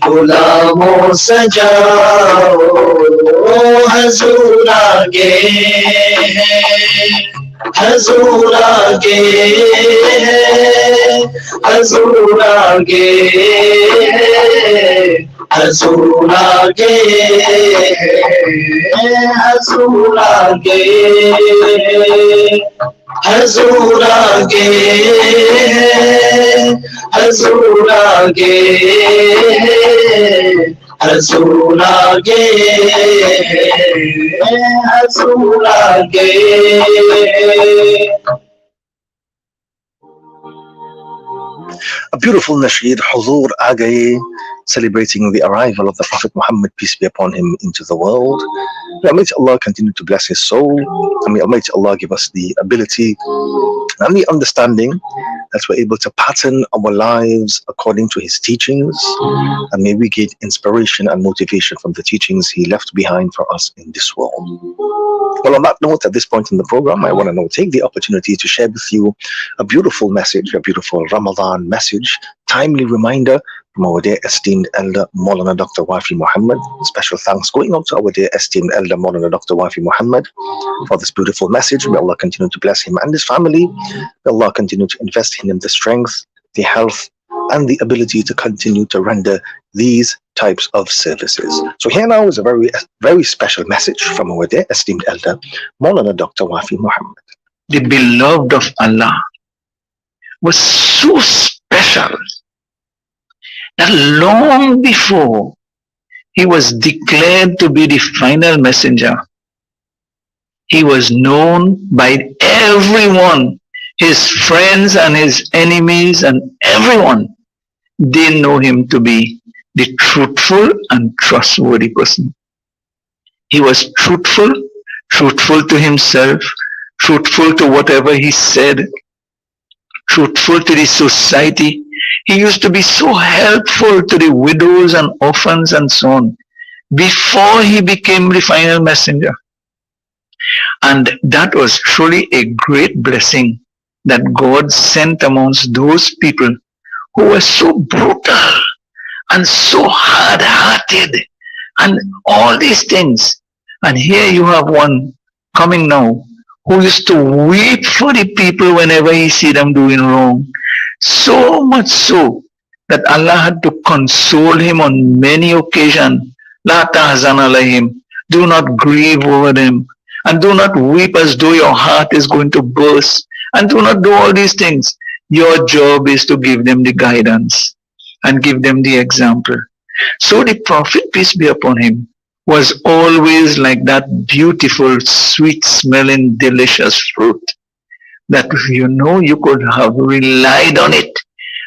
गुलामों सजाओ हजूर आगे है हजूर आगे है हजूर आगे है हजूर आगे है हजूर आगे हजूर आगे है हजूर आगे है हजूर आगे है हजूर आगे A beautiful nasheed, Huzoor Agaye, celebrating the arrival of the Prophet Muhammad, peace be upon him, into the world. May Almighty Allah continue to bless his soul, and may Almighty Allah give us the ability and the understanding that we're able to pattern our lives according to his teachings, and may we get inspiration and motivation from the teachings he left behind for us in this world. Well, on that note, at this point in the program, I want to now take the opportunity to share with you a beautiful message, a beautiful Ramadan message, timely reminder from our dear esteemed elder Maulana Dr. Wafi Muhammad. Special thanks going out to our dear esteemed elder Maulana Dr. Wafi Muhammad for this beautiful message. May Allah continue to bless him and his family. May Allah continue to invest in him the strength, the health, and the ability to continue to render these types of services. So here now is a very special message from our dear esteemed elder Maulana Dr. Wafi Muhammad. The beloved of Allah was so special that long before he was declared to be the final messenger, he was known by everyone, his friends and his enemies and everyone. They know him to be the truthful and trustworthy person. He was truthful to himself, truthful to whatever he said, truthful to the society. He used to be so helpful to the widows and orphans and so on before he became the final messenger. And that was truly a great blessing that God sent amongst those people who were so brutal and so hard-hearted and all these things. And here you have one coming now who used to weep for the people whenever he see them doing wrong. So much so that Allah had to console him on many occasions. La tahzan alayhim. Do not grieve over them. And do not weep as though your heart is going to burst. And do not do all these things. Your job is to give them the guidance and give them the example. So the Prophet, peace be upon him, was always like that beautiful, sweet-smelling, delicious fruit that you could have relied on it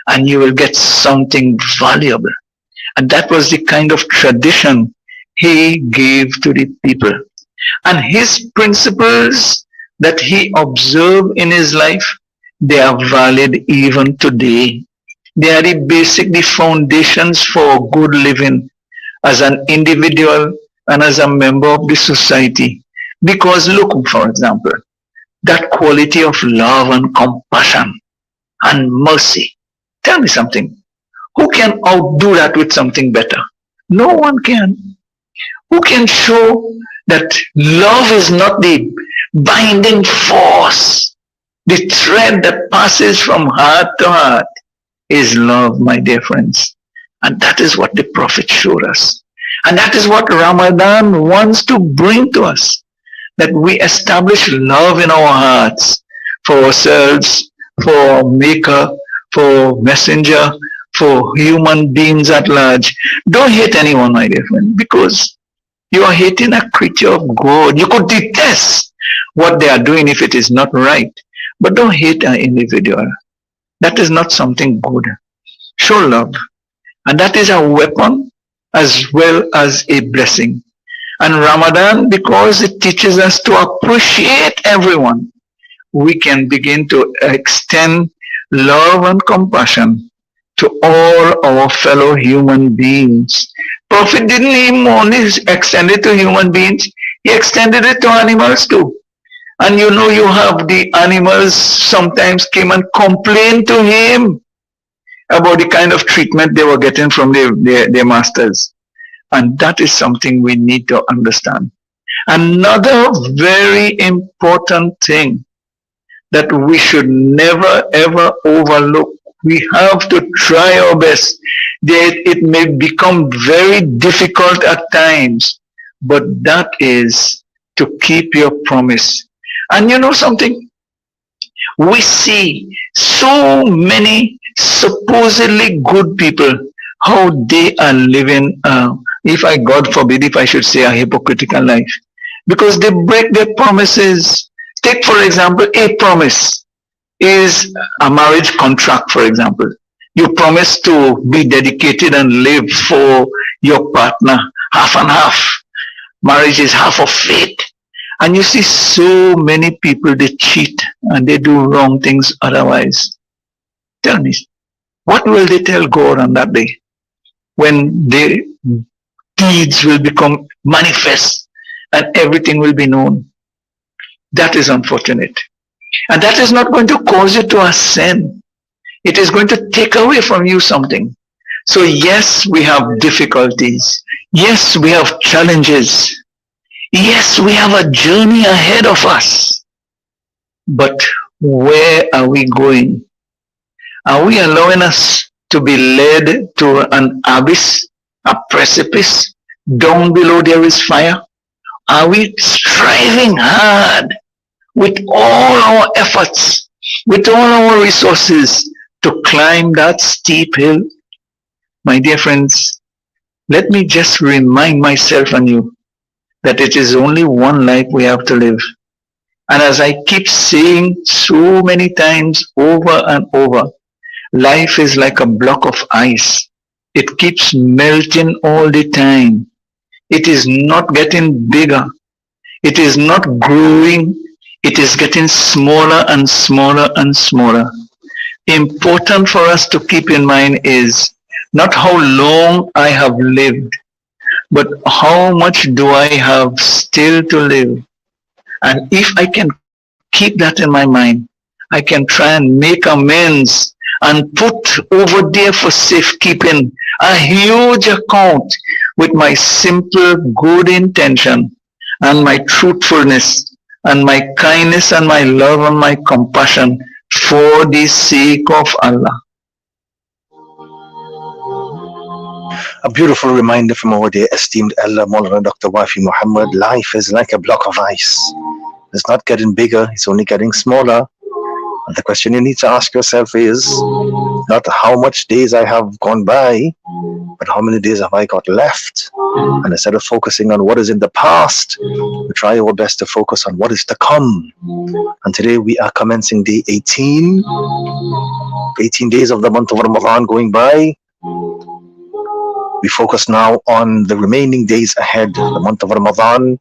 and you will get something valuable. And that was the kind of tradition he gave to the people. And his principles that he observed in his life, they are valid even today. They are the foundations for good living as an individual and as a member of the society. Because look, for example, that quality of love and compassion and mercy. Tell me something. Who can outdo that with something better? No one can. Who can show that love is not the binding force, the thread that passes from heart to heart is love, my dear friends. And that is what the Prophet showed us. And that is what Ramadan wants to bring to us. That we establish love in our hearts for ourselves, for our Maker, for Messenger, for human beings at large. Don't hate anyone, my dear friend, because you are hating a creature of God. You could detest what they are doing if it is not right. But don't hate an individual. That is not something good. Show love. And that is a weapon as well as a blessing. And Ramadan, because it teaches us to appreciate everyone, we can begin to extend love and compassion to all our fellow human beings. Prophet didn't even only extend it to human beings, he extended it to animals too. And you have the animals sometimes came and complained to him. about the kind of treatment they were getting from their masters. And that is something we need to understand. Another very important thing that we should never ever overlook. We have to try our best. It may become very difficult at times, but that is to keep your promise. And you know something? We see so many supposedly good people, how they are living, if I, God forbid, if I should say, a hypocritical life, because they break their promises. Take, for example, a promise is a marriage contract, for example. You promise to be dedicated and live for your partner half and half. Marriage is half of faith. And you see so many people, they cheat and they do wrong things otherwise. Tell me, what will they tell God on that day when their deeds will become manifest and everything will be known? That is unfortunate. And that is not going to cause you to ascend. It is going to take away from you something. So yes, we have difficulties. Yes, we have challenges. Yes, we have a journey ahead of us. But where are we going? Are we allowing us to be led to an abyss, a precipice? Down below there is fire. Are we striving hard with all our efforts, with all our resources to climb that steep hill? My dear friends, let me just remind myself and you that it is only one life we have to live. And as I keep saying so many times over and over, life is like a block of ice. It keeps melting all the time. It is not getting bigger. It is not growing. It is getting smaller and smaller and smaller. Important for us to keep in mind is not how long I have lived, but how much do I have still to live? And if I can keep that in my mind, I can try and make amends and put over there for safekeeping a huge account with my simple good intention and my truthfulness and my kindness and my love and my compassion for the sake of Allah. A beautiful reminder from our dear esteemed Elder Maulana Dr. Wafi Muhammad. Life is like a block of ice. It's not getting bigger, it's only getting smaller. And the question you need to ask yourself is not how much days I have gone by, but how many days have I got left? And instead of focusing on what is in the past, we try our best to focus on what is to come. And today we are commencing day 18. 18 days of the month of Ramadan going by. We focus now on the remaining days ahead. The month of Ramadan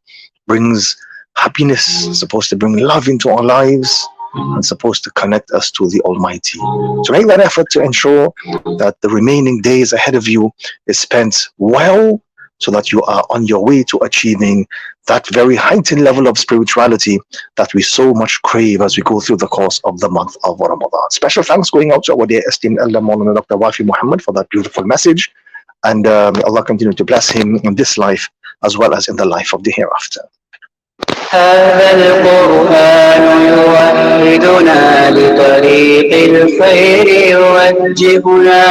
brings happiness, supposed to bring love into our lives, and supposed to connect us to the Almighty. So make that effort to ensure that the remaining days ahead of you is spent well, so that you are on your way to achieving that very heightened level of spirituality that we so much crave as we go through the course of the month of Ramadan. Special thanks going out to our dear esteemed Elder Maulana Dr. Wafi Muhammad for that beautiful message. And may Allah continue to bless him in this life as well as in the life of the hereafter. هذا القرآن يوحدنا لطريق الخير يوجهنا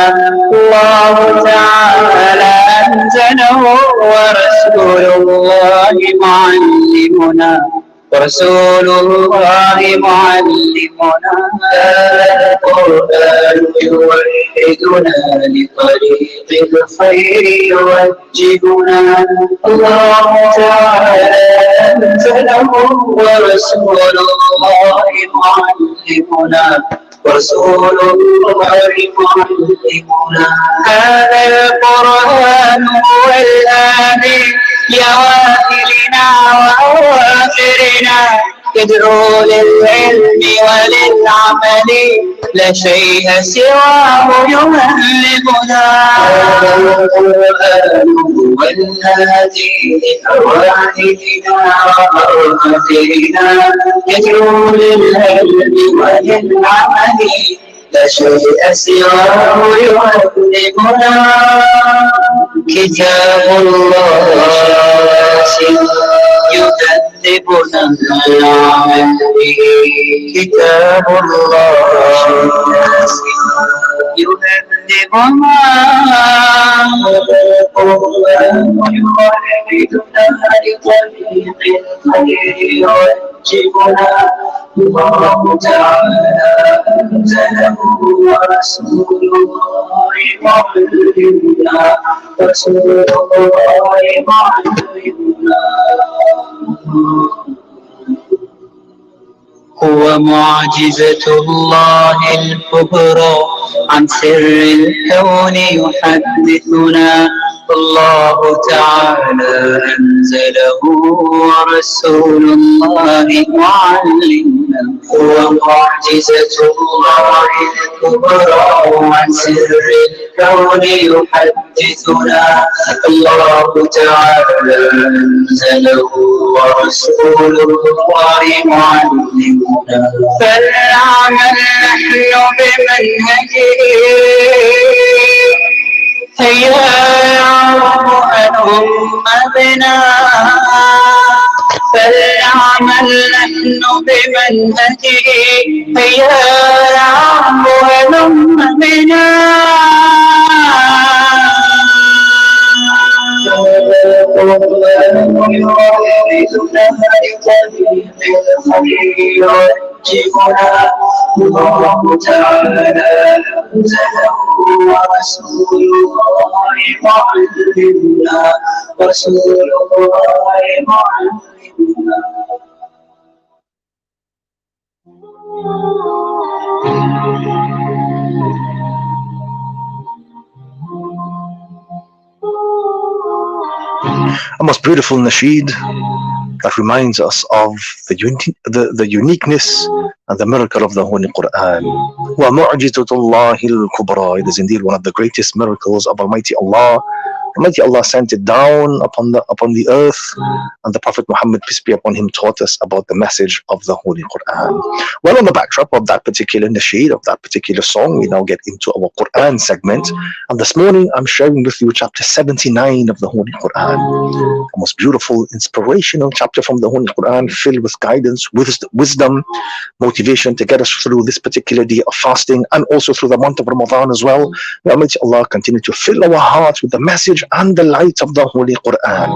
الله تعالى أنزله ورسول الله معلمنا رسول الله معلمنا هذا القرآن يوحدنا لطريق الخير يوجهنا الله تعالى أنزله ورسول الله معلمنا رسول الله معلمنا هذا القرآن هو الهادي لأوائلنا وأواخرنا يدعو للعلم وللعمل لا شيء سواه يهلكنا هذا القرآن هو الهادي لأوائلنا وأواخرنا يدعو للعلم وللعمل لا شيء سواه يعلمنا كتاب الله يكذبنا العمل به كتاب الله يهذبنا القرآن يوحدنا لطريق الخير يوجهنا الله تعالى أنزله ورسول الله معلمنا رسول الله معلمنا هو معجزة الله الكبرى عن سر الكون يحدثنا الله تعالى أنزله ورسول الله معلمنا هو معجزة الله الكبرى عن سر الكون يحدثنا الله تعالى أنزله ورسول الله معلمنا فلنعمل نحن بمنهجه هيا يعرف أن هم بنا فلنعمل نحن بمنهجه هيا يعرف أن هم بنا يوحدنا لطريق الخير يوجهنا الله تعالى أنزله ورسول الله معلمنا رسول الله معلمنا A most beautiful nasheed that reminds us of the uniqueness and the miracle of the Holy Quran. وَمُعْجِزَةُ اللَّهِ الْكُبْرَى. It is indeed one of the greatest miracles of Almighty Allah. Almighty Allah sent it down upon the earth, and the Prophet Muhammad, peace be upon him, taught us about the message of the Holy Quran. Well, on the backdrop of that particular nasheed, of that particular song, we now get into our Quran segment. And this morning, I'm sharing with you chapter 79 of the Holy Quran. A most beautiful, inspirational chapter from the Holy Quran, filled with guidance, wisdom, motivation to get us through this particular day of fasting, and also through the month of Ramadan as well. May Almighty Allah continue to fill our hearts with the message and the light of the Holy Quran.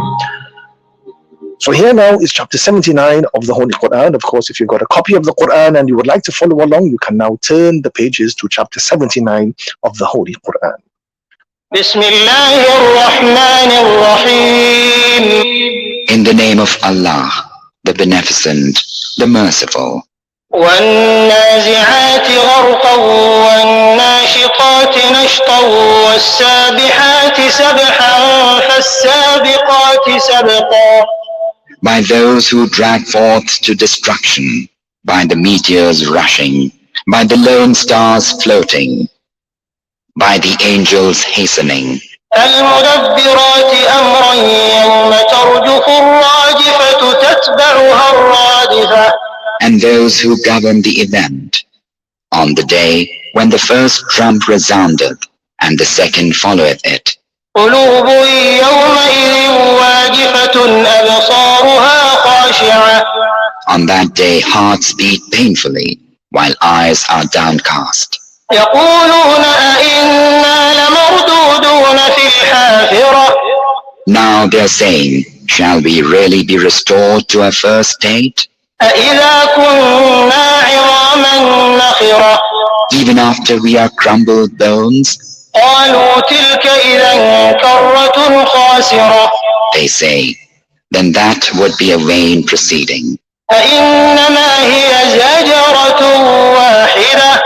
So here now is chapter 79 of the Holy Quran. Of course, if you've got a copy of the Quran and you would like to follow along, you can now turn the pages to chapter 79 of the Holy Quran. In the name of Allah, the Beneficent, the Merciful. والنازعات غرقا والناشطات نشطا والسابحات سبحا فالسابقات سبقا. By those who drag forth to destruction, by the meteors rushing, by the lone stars floating, by the angels hastening. المدبرات أمرا يوم ترجف الراجفة تتبعها الرادفة. And those who govern the event, on the day when the first trump resoundeth, and the second followeth it. قلوب يومئذ واجفة أبصارها خاشعة. On that day hearts beat painfully, while eyes are downcast. يقولون أئنا لمردودون في الحافرة. Now they are saying, shall we really be restored to our first state? أإذا كنا عظاما نخرة. Even after we are crumbled bones? قالوا تلك إذا كرة خاسرة. They say, then that would be a vain proceeding. فإنما هي زجرة واحدة.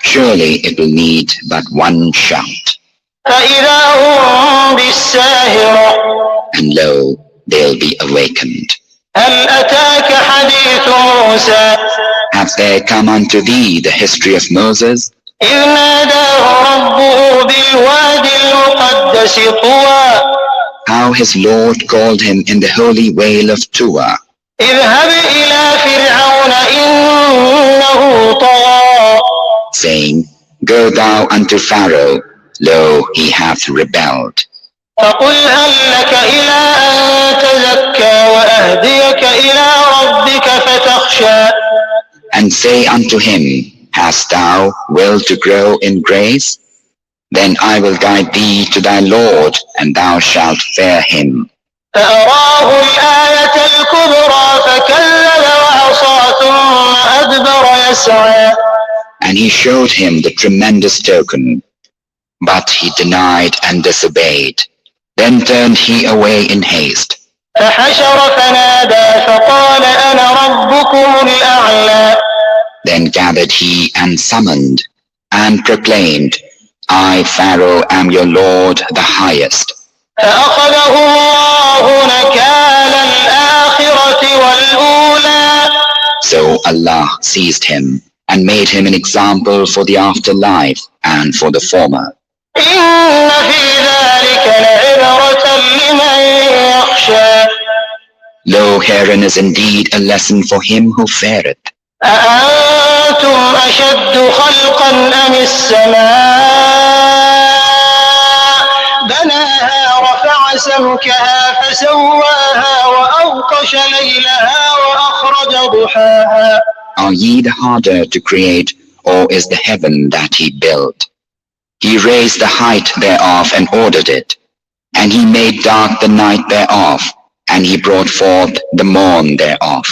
Surely it will need but one shout. فإذا هم بالساهرة. And lo, they'll be awakened. هل أتاك حديث موسى. Hath there come unto thee the history of Moses? إذ ناداه ربه بالوادي المقدس طوى. How his Lord called him in the holy vale of Tuwa. اذهب إلى فرعون إنه طغى. Saying, Go thou unto Pharaoh, lo, he hath rebelled. فقل هل لك إلى أن تزكى وأهديك إلى ربك فتخشى. And say unto him, Hast thou will to grow in grace? Then I will guide thee to thy Lord, and thou shalt fear him. فأراه الآية الكبرى فكذب وعصى ثم أدبر يسعى. And he showed him the tremendous token, but he denied and disobeyed. Then turned he away in haste. فحشر فنادى فقال أنا ربكم الأعلى. Then gathered he and summoned, and proclaimed, I, Pharaoh, am your Lord, the highest. فأخذه الله نكال الآخرة والأولى. So Allah seized him, and made him an example for the afterlife and for the former. إن في ذلك لعبرة لمن يخشى. Lo, herein is indeed a lesson for him who feareth. أأنتم أشد خلقا أم السماء بناها رفع سمكها فسواها وأغطش ليلها وأخرج ضحاها. Are ye the harder to create, or is the heaven that he built? He raised the height thereof and ordered it, and he made dark the night thereof, and he brought forth the morn thereof.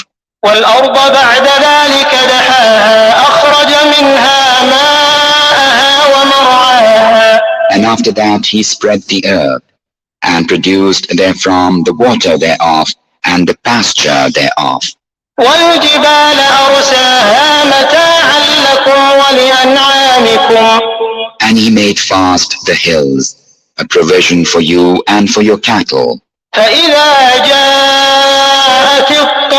والأرض بعد ذلك دحاها أخرج منها ماءها ومرعاها. And after that he spread the earth, and produced therefrom the water thereof, and the pasture thereof. والجبال أرساها متاعا لكم ولأنعامكم. And he made fast the hills, a provision for you and for your cattle. فإذا جاءت الطامة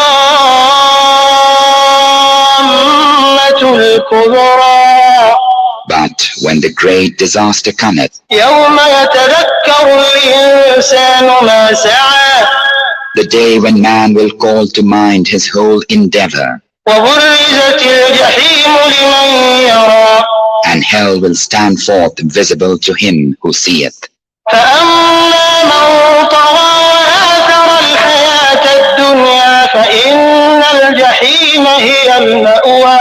الكبرى. But when the great disaster cometh, يوم يتذكر الإنسان ما سعى. the day when man will call to mind his whole endeavor, وبرزت الجحيم لمن يرى. and hell will stand forth visible to him who seeth. فأما من طغى وآثر الحياة الدنيا فإن الجحيم هي المأوى.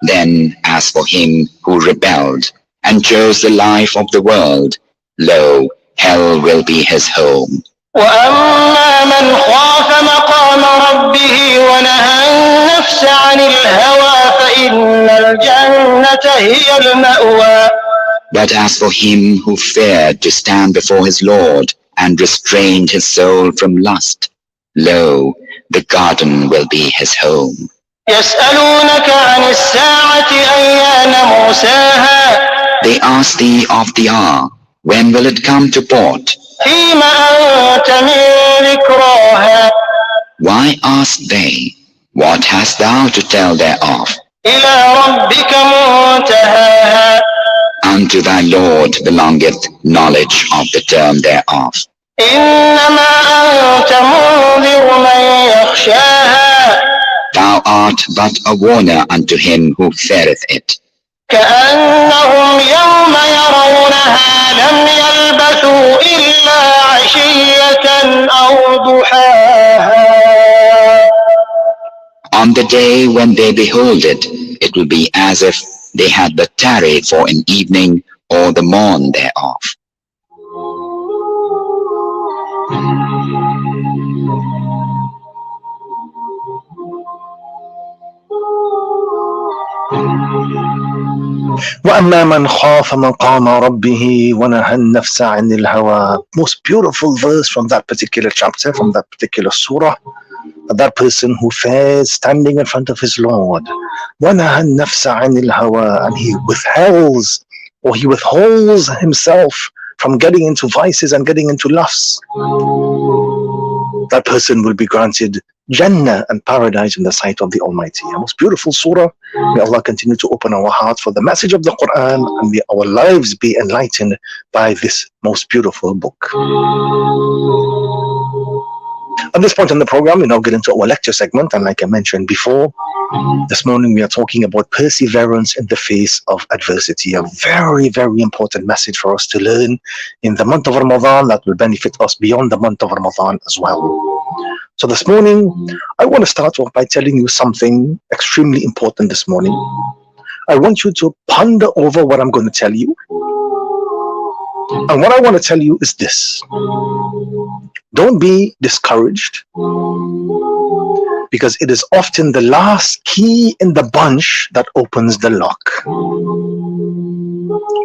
Then, as for him who rebelled and chose the life of the world, lo, hell will be his home. وأما من خاف مقام ربه ونهى النفس عن الهوى فإن الجنة هي المأوى. But as for him who feared to stand before his Lord and restrained his soul from lust, lo, the garden will be his home. يسألونك عن الساعة أيان مرساها. They ask thee of the hour, when will it come to port? فيم أنت من ذكراها. Why ask they? What hast thou to tell thereof? إلى ربك منتهاها. Unto thy Lord belongeth knowledge of the term thereof. إنما أنت منذر من يخشاها. Thou art but a warner unto him who feareth it. كأنهم يوم يرونها لم يلبثوا إلا عشية أو ضحاها. On the day when they behold it, it will be as if they had but tarried for an evening or the morn thereof. وأما من خاف مقام ربه ونهى النفس عن الهوى. Most beautiful verse from that particular chapter, from that particular surah. That person who fears standing in front of his Lord, وَنَهَى النَّفْسَ عَنِ الْهَوَىٰ, and he withholds or he withholds himself from getting into vices and getting into lusts. That person will be granted Jannah and paradise in the sight of the Almighty. A most beautiful surah. May Allah continue to open our hearts for the message of the Quran, and may our lives be enlightened by this most beautiful book. At this point in the program, we now get into our lecture segment, and like I mentioned before, this morning we are talking about perseverance in the face of adversity. A very, very important message for us to learn in the month of Ramadan that will benefit us beyond the month of Ramadan as well. So this morning, I want to start off by telling you something extremely important this morning. I want you to ponder over what I'm going to tell you. And what I want to tell you is this. Don't be discouraged, because it is often the last key in the bunch that opens the lock.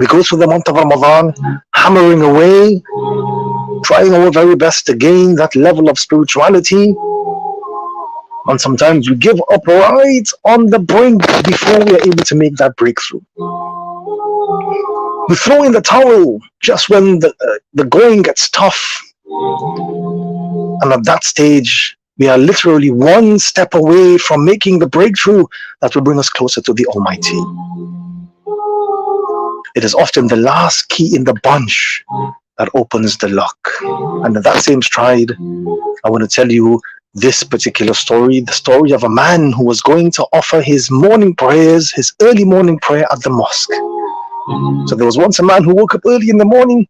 We go through the month of Ramadan, hammering away, trying our very best to gain that level of spirituality, and sometimes we give up right on the brink before we are able to make that breakthrough. We throw in the towel just when the going gets tough. And at that stage, we are literally one step away from making the breakthrough that will bring us closer to the Almighty. It is often the last key in the bunch that opens the lock. And in that same stride, I want to tell you this particular story, the story of a man who was going to offer his morning prayers, his early morning prayer at the mosque. So there was once a man who woke up early in the morning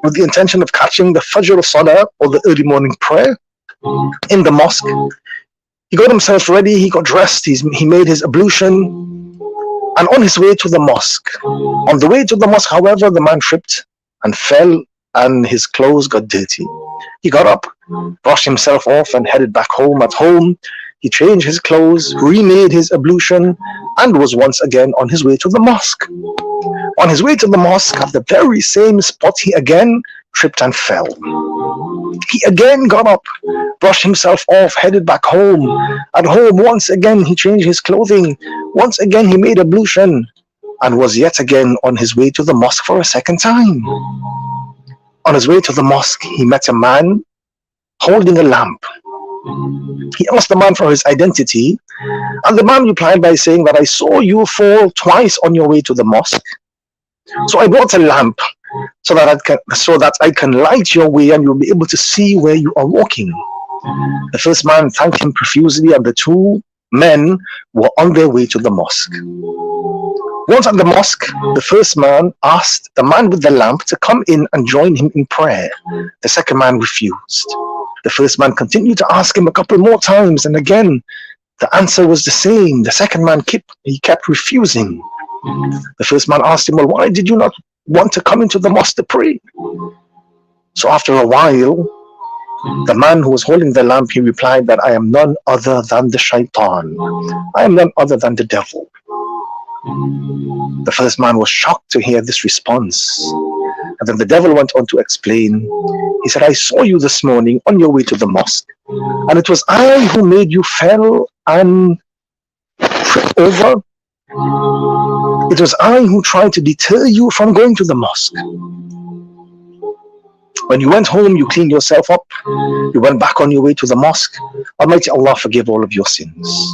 with the intention of catching the Fajr Salah, or the early morning prayer, in the mosque. He got himself ready, he got dressed, he made his ablution, and on his way to the mosque. On the way to the mosque, however, the man tripped and fell, and his clothes got dirty. He got up, brushed himself off, and headed back home. At home, he changed his clothes, remade his ablution, and was once again on his way to the mosque. On his way to the mosque, at the very same spot, he again tripped and fell. He again got up, brushed himself off, headed back home. At home, once again, he changed his clothing. Once again, he made ablution, and was yet again on his way to the mosque for a second time. On his way to the mosque, he met a man holding a lamp. He asked the man for his identity, and the man replied by saying that I saw you fall twice on your way to the mosque. So I brought a lamp so that I can light your way and you'll be able to see where you are walking. The first man thanked him profusely, and the two men were on their way to the mosque. Once at the mosque, the first man asked the man with the lamp to come in and join him in prayer. The second man refused. The first man continued to ask him a couple more times, and again the answer was the same. The second man kept refusing. The first man asked him, well, why did you not want to come into the mosque to pray? So after a while, the man who was holding the lamp, he replied that I am none other than the shaitan. I am none other than the devil. The first man was shocked to hear this response. And then the devil went on to explain. He said, I saw you this morning on your way to the mosque, and it was I who made you fall and trip over. It was I who tried to deter you from going to the mosque. When you went home, you cleaned yourself up. You went back on your way to the mosque. Almighty Allah forgive all of your sins.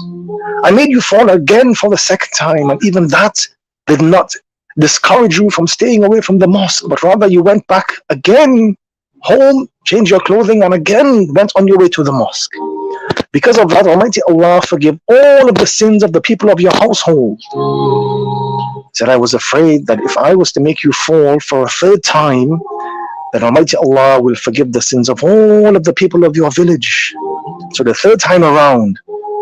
I made you fall again for the second time, and even that did not discourage you from staying away from the mosque, but rather you went back again home, changed your clothing, and again went on your way to the mosque. Because of that, Almighty Allah forgive all of the sins of the people of your household. He said, I was afraid that if I was to make you fall for a third time, then Almighty Allah will forgive the sins of all of the people of your village. So the third time around,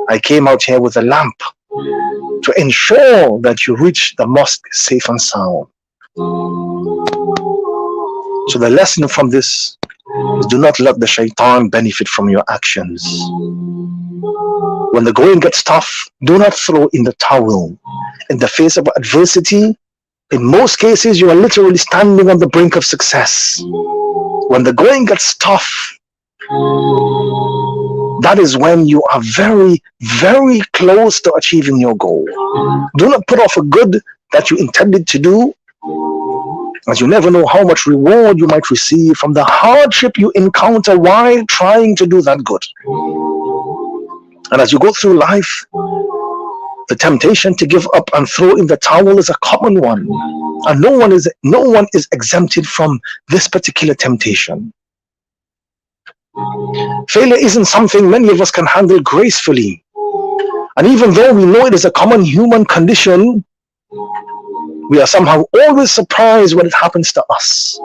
I came out here with a lamp to ensure that you reach the mosque safe and sound. So the lesson from this is, do not let the shaitan benefit from your actions. When the going gets tough, do not throw in the towel. In the face of adversity, in most cases, you are literally standing on the brink of success. When the going gets tough, that is when you are very, very close to achieving your goal. Do not put off a good that you intended to do, as you never know how much reward you might receive from the hardship you encounter while trying to do that good. And as you go through life, the temptation to give up and throw in the towel is a common one, and no one is exempted from this particular temptation. Failure isn't something many of us can handle gracefully. And even though we know it is a common human condition, we are somehow always surprised when it happens to us.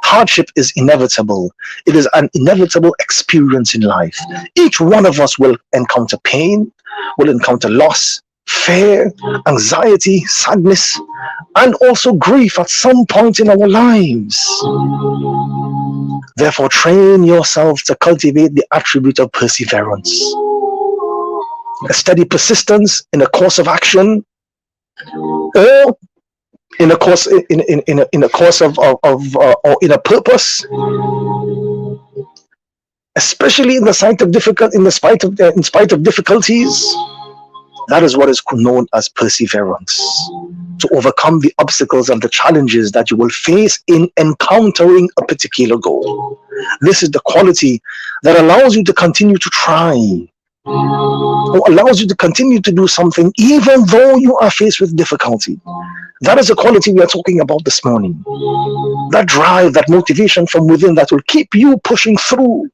Hardship is inevitable. It is an inevitable experience in life. Each one of us will encounter pain, will encounter loss, fear, anxiety, sadness, and also grief at some point in our lives. Therefore, train yourself to cultivate the attribute of perseverance. A steady persistence in a course of action, or in a course in a course of or in a purpose, especially in spite of difficulties. That is what is known as perseverance. To overcome the obstacles and the challenges that you will face in encountering a particular goal. This is the quality that allows you to continue to try, or allows you to continue to do something even though you are faced with difficulty. That is the quality we are talking about this morning. That drive, that motivation from within that will keep you pushing through.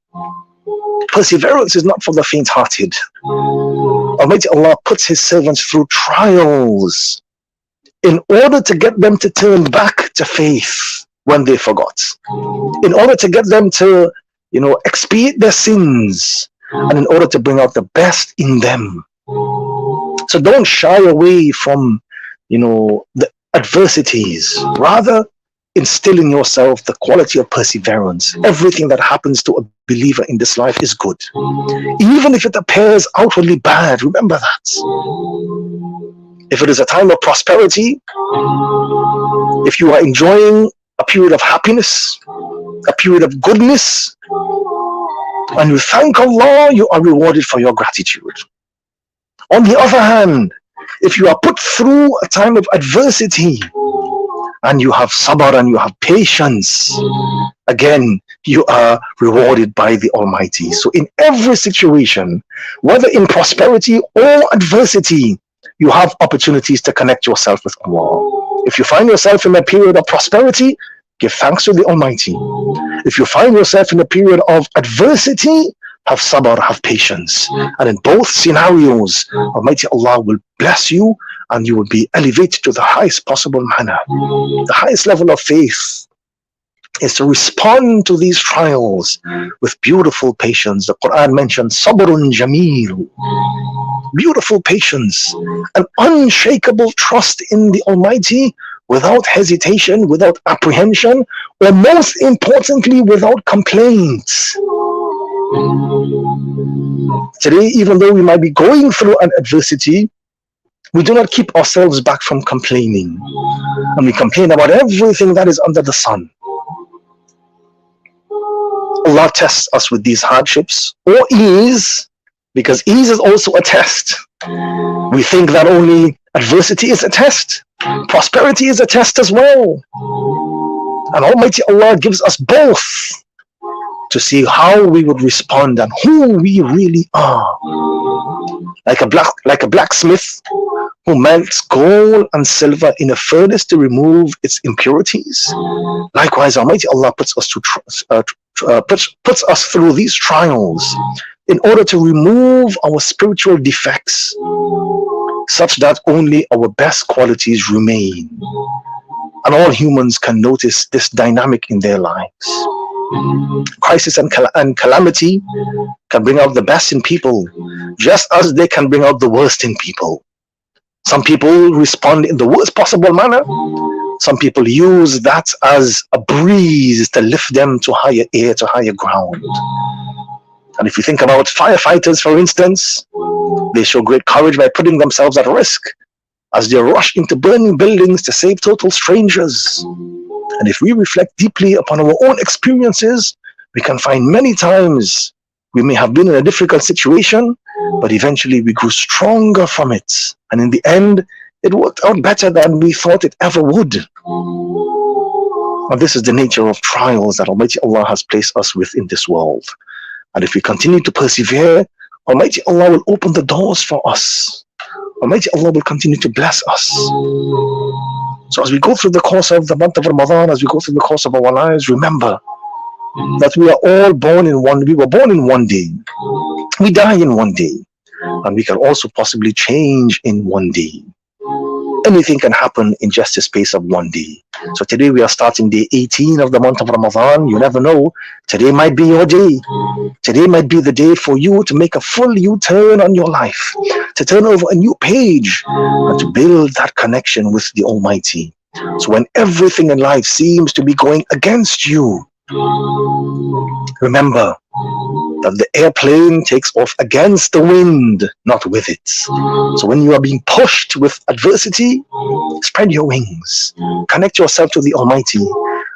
Perseverance is not for the faint-hearted. Almighty Allah puts His servants through trials in order to get them to turn back to faith when they forgot. In order to get them to, expiate their sins, and in order to bring out the best in them. So don't shy away from, the adversities. Rather, instill in yourself the quality of perseverance. Everything that happens to a believer in this life is good. Even if it appears outwardly bad, remember that. If it is a time of prosperity, if you are enjoying a period of happiness, a period of goodness, and you thank Allah, you are rewarded for your gratitude. On the other hand, if you are put through a time of adversity, and you have sabr and you have patience, again, you are rewarded by the Almighty. So in every situation, whether in prosperity or adversity, you have opportunities to connect yourself with Allah. If you find yourself in a period of prosperity, give thanks to the Almighty. If you find yourself in a period of adversity, have sabr, have patience. And in both scenarios, Almighty Allah will bless you and you will be elevated to the highest possible manner. The highest level of faith is to respond to these trials with beautiful patience. The Quran mentions sabrun jameel, beautiful patience, an unshakable trust in the Almighty, without hesitation, without apprehension, or most importantly, without complaints. Today, even though we might be going through an adversity, we do not keep ourselves back from complaining. And we complain about everything that is under the sun. Allah tests us with these hardships, or ease, because ease is also a test. We think that only adversity is a test. Prosperity is a test as well. And Almighty Allah gives us both to see how we would respond and who we really are. Like a blacksmith who melts gold and silver in a furnace to remove its impurities. Likewise, Almighty Allah puts us through these trials in order to remove our spiritual defects, such that only our best qualities remain. And all humans can notice this dynamic in their lives. Crisis and calamity can bring out the best in people, just as they can bring out the worst in people. Some people respond in the worst possible manner. Some people use that as a breeze to lift them to higher air, to higher ground. And if you think about firefighters, for instance, they show great courage by putting themselves at risk as they rush into burning buildings to save total strangers. And if we reflect deeply upon our own experiences, we can find many times we may have been in a difficult situation, but eventually we grew stronger from it. And in the end, it worked out better than we thought it ever would. And this is the nature of trials that Almighty Allah has placed us with in this world. And if we continue to persevere, Almighty Allah will open the doors for us. Almighty Allah will continue to bless us. So as we go through the course of the month of Ramadan, as we go through the course of our lives, remember that we are all born in one, we were born in one day, we die in one day, and we can also possibly change in one day. Anything can happen in just a space of one day. So today we are starting day 18 of the month of Ramadan. You never know. Today might be your day. Today might be the day for you to make a full U-turn on your life, to turn over a new page, and to build that connection with the Almighty. So when everything in life seems to be going against you, remember that the airplane takes off against the wind, not with it. So when you are being pushed with adversity, spread your wings, connect yourself to the Almighty,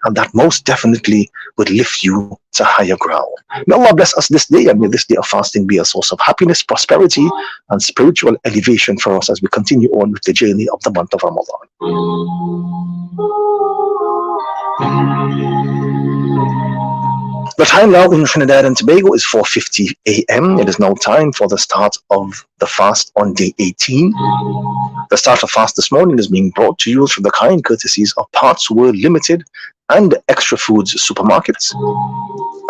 and that most definitely would lift you to higher ground. May Allah bless us this day, and may this day of fasting be a source of happiness, prosperity, and spiritual elevation for us as we continue on with the journey of the month of Ramadan. The time now in Trinidad and Tobago is 4:50 a.m. It is now time for the start of the fast on day 18. The starter fast this morning is being brought to you through the kind courtesies of Parts World Limited and Extra Foods Supermarkets.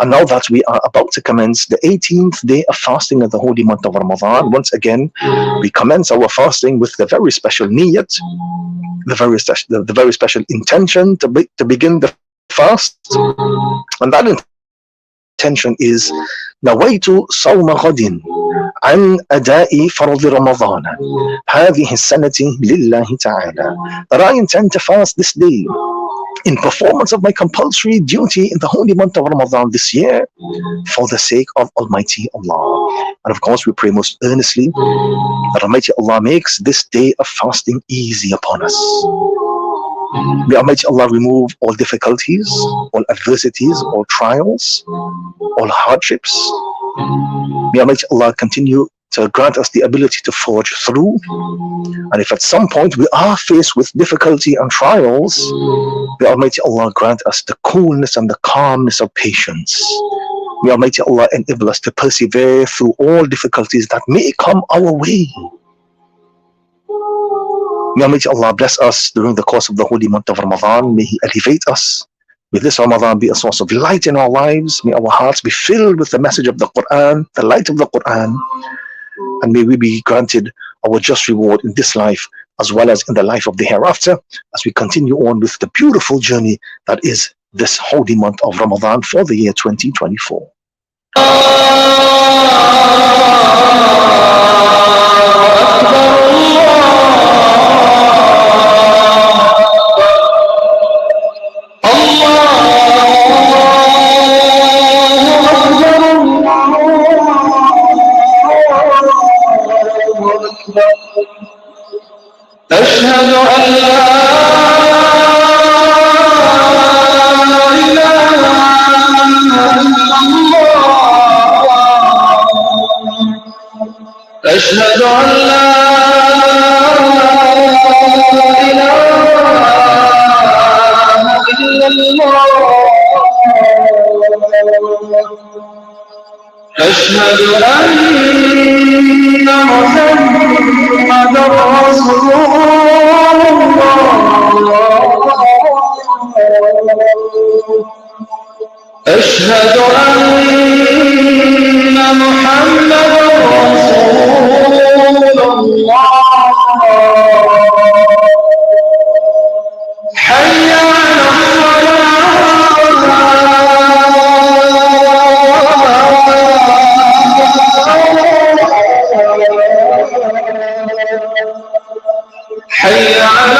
And now that we are about to commence the 18th day of fasting of the holy month of Ramadan, once again, we commence our fasting with the very special niyat, the very special intention to begin the fast. And that intention is نويت صوم غد عن أداء فرض رمضان هذه السنة لله تعالى. That I intend to fast this day in performance of my compulsory duty in the holy month of Ramadan this year for the sake of Almighty Allah. And of course we pray most earnestly that Almighty Allah makes this day of fasting easy upon us. May Almighty Allah remove all difficulties, all adversities, all trials, all hardships. May Almighty Allah continue to grant us the ability to forge through. And if at some point we are faced with difficulty and trials, may Almighty Allah grant us the coolness and the calmness of patience. May Almighty Allah enable us to persevere through all difficulties that may come our way. May Almighty Allah bless us during the course of the holy month of Ramadan. May He elevate us. May this Ramadan be a source of light in our lives. May our hearts be filled with the message of the Quran, the light of the Quran. And may we be granted our just reward in this life as well as in the life of the hereafter as we continue on with the beautiful journey that is this holy month of Ramadan for the year 2024. أشهد أن لا إله إلا الله أشهد أن لا إله إلا الله أشهد أن محمدا رسول الله أشهد أن محمدا رسول الله حي على حي على حي على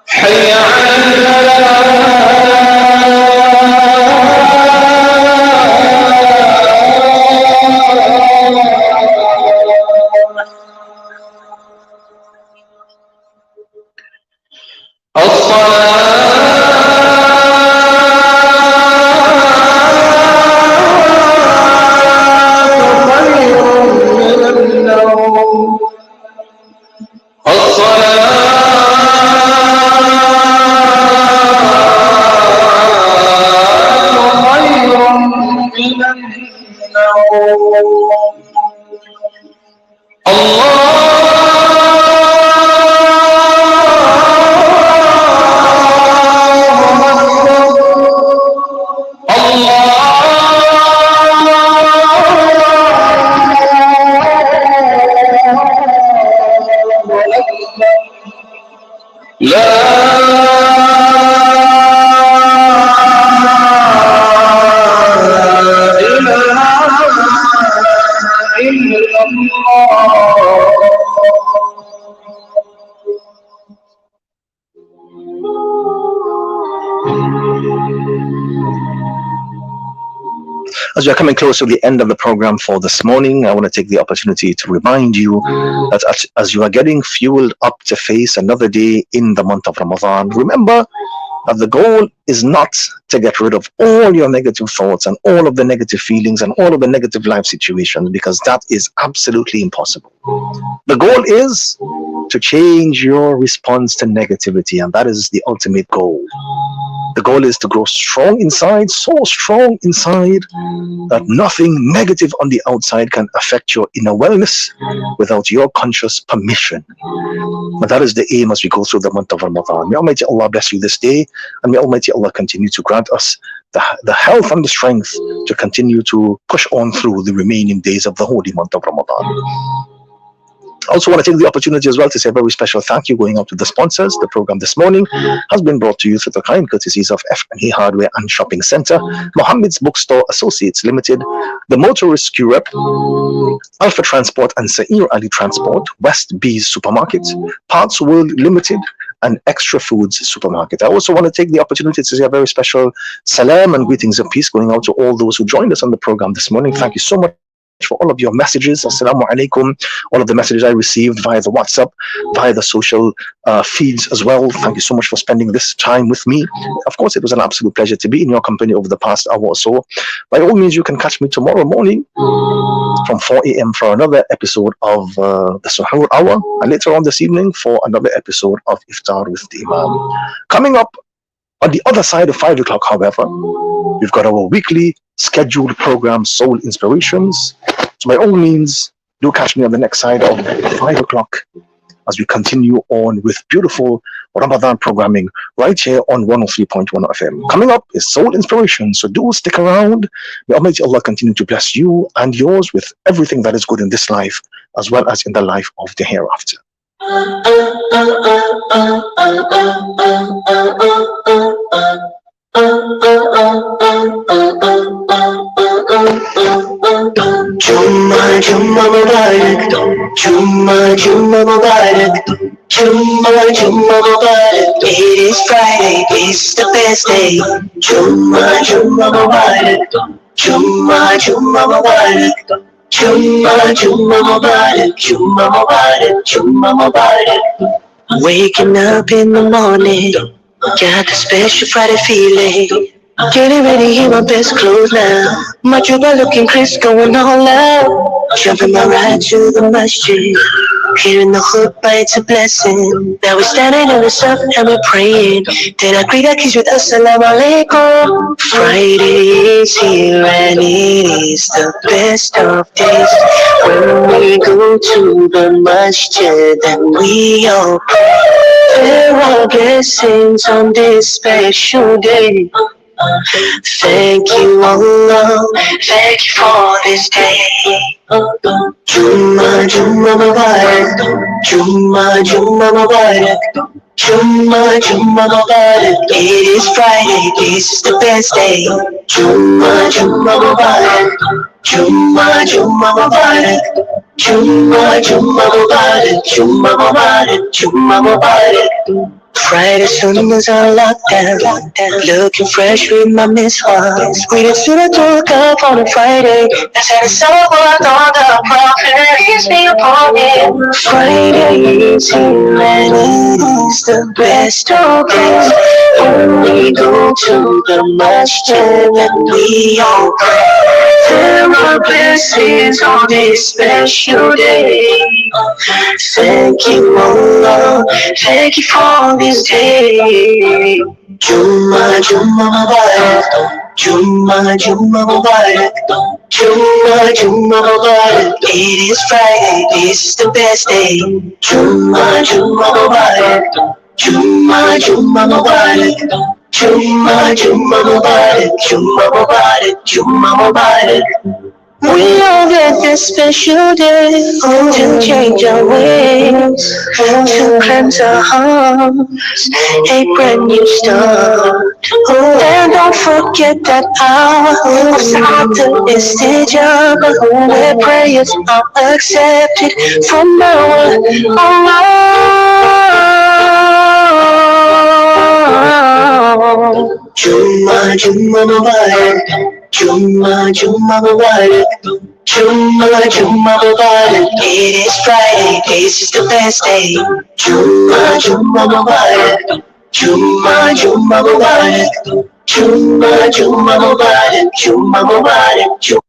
حي على الصلاة خير من النوم خير من النوم As we are coming close to the end of the program for this morning, I want to take the opportunity to remind you that as you are getting fueled up to face another day in the month of Ramadan, remember that the goal is not to get rid of all your negative thoughts and all of the negative feelings and all of the negative life situations, because that is absolutely impossible. The goal is to change your response to negativity, and that is the ultimate goal. The goal is to grow strong inside, so strong inside that nothing negative on the outside can affect your inner wellness without your conscious permission. But that is the aim as we go through the month of Ramadan. May Almighty Allah bless you this day, and may Almighty Allah continue to grant us the health and the strength to continue to push on through the remaining days of the holy month of Ramadan. I also want to take the opportunity as well to say a very special thank you going out to the sponsors. The program this morning has been brought to you through the kind courtesies of F&E Hardware and Shopping Center, Mohammed's Bookstore Associates Limited, the Motor Rescue Rep, Alpha Transport and Sair Ali Transport, West Bees Supermarket, Parts World Limited, and Extra Foods Supermarket. I also want to take the opportunity to say a very special salam and greetings of peace going out to all those who joined us on the program this morning. Thank you so much for all of your messages. Assalamu alaikum. All of the messages I received via the WhatsApp, via the social feeds as well. Thank you so much for spending this time with me. Of course, it was an absolute pleasure to be in your company over the past hour or so. By all means, you can catch me tomorrow morning from 4 a.m. for another episode of the Suhoor Hour, and later on this evening for another episode of Iftar with the Imam. Coming up on the other side of 5 o'clock, however, we've got our weekly scheduled program, Soul Inspirations. So by all means, do catch me on the next side of 5 o'clock as we continue on with beautiful Ramadan programming right here on 103.1 FM. Coming up is Soul Inspiration, so do stick around. May Almighty Allah continue to bless you and yours with everything that is good in this life, as well as in the life of the hereafter. Jumma Jumma Mubarak, Jumma Jumma Mubarak, Jumma Jumma Mubarak. It is Friday, it's the best day. Jumma Jumma Mubarak, Jumma Jumma Mubarak, Jumma Jumma Mubarak, Jumma Mubarak, Jumma Mubarak. Waking up in the morning, got the special Friday feeling. Getting ready in my best clothes now. My juba looking crisp, going all out. Jumping my ride to the masjid. Hearing the khutbah, it's a blessing. Now we're standing in the sun and we're praying. Then I greet our kids with assalamu alaikum. Friday is here and it is the best of days. When we go to the masjid and we all pray. There are blessings on this special day. Thank you, Allah, thank you for this day. Jumma Jumma Mubarak, Jumma Jumma Mubarak, Jumma Jumma Mubarak. It is Friday, this is the best day. Jumma Jumma Mubarak, Jumma Jumma Mubarak, Jumma Jumma Mubarak, Jumma Mubarak, Jumma Mubarak. Friday sunnahs are locked down, looking fresh with my mishaps. Reading Surah Al-Kahf on a Friday, that's how the salawat on the Prophet is be upon it. Friday is here and it is the best of days. When we go to the masjid and we all pray, there are blessings on this special day. Thank you, Allah. Thank you for this day. Jumma Jumma Mubarak. Jumma Jumma Mubarak. Jumma Jumma Mubarak. It is Friday. This is the best day. Jumma Jumma Mubarak. Jumma Jumma Mubarak. Jumma Jumma Mubarak. Jumma Mubarak. Jumma Mubarak. We all get this special day to change our ways, to cleanse our hearts, a brand new start. And don't forget that hour of Saturday is Istijaba, where prayers are accepted from our Allah. Jumma Jumma Mubarak. Jumma Jumma Mubarak. Jumma Jumma Mubarak. It is Friday, this is the best day. Jumma Jumma Mubarak. Jumma Jumma Mubarak. Jumma Jumma Mubarak. Jumma Mubarak.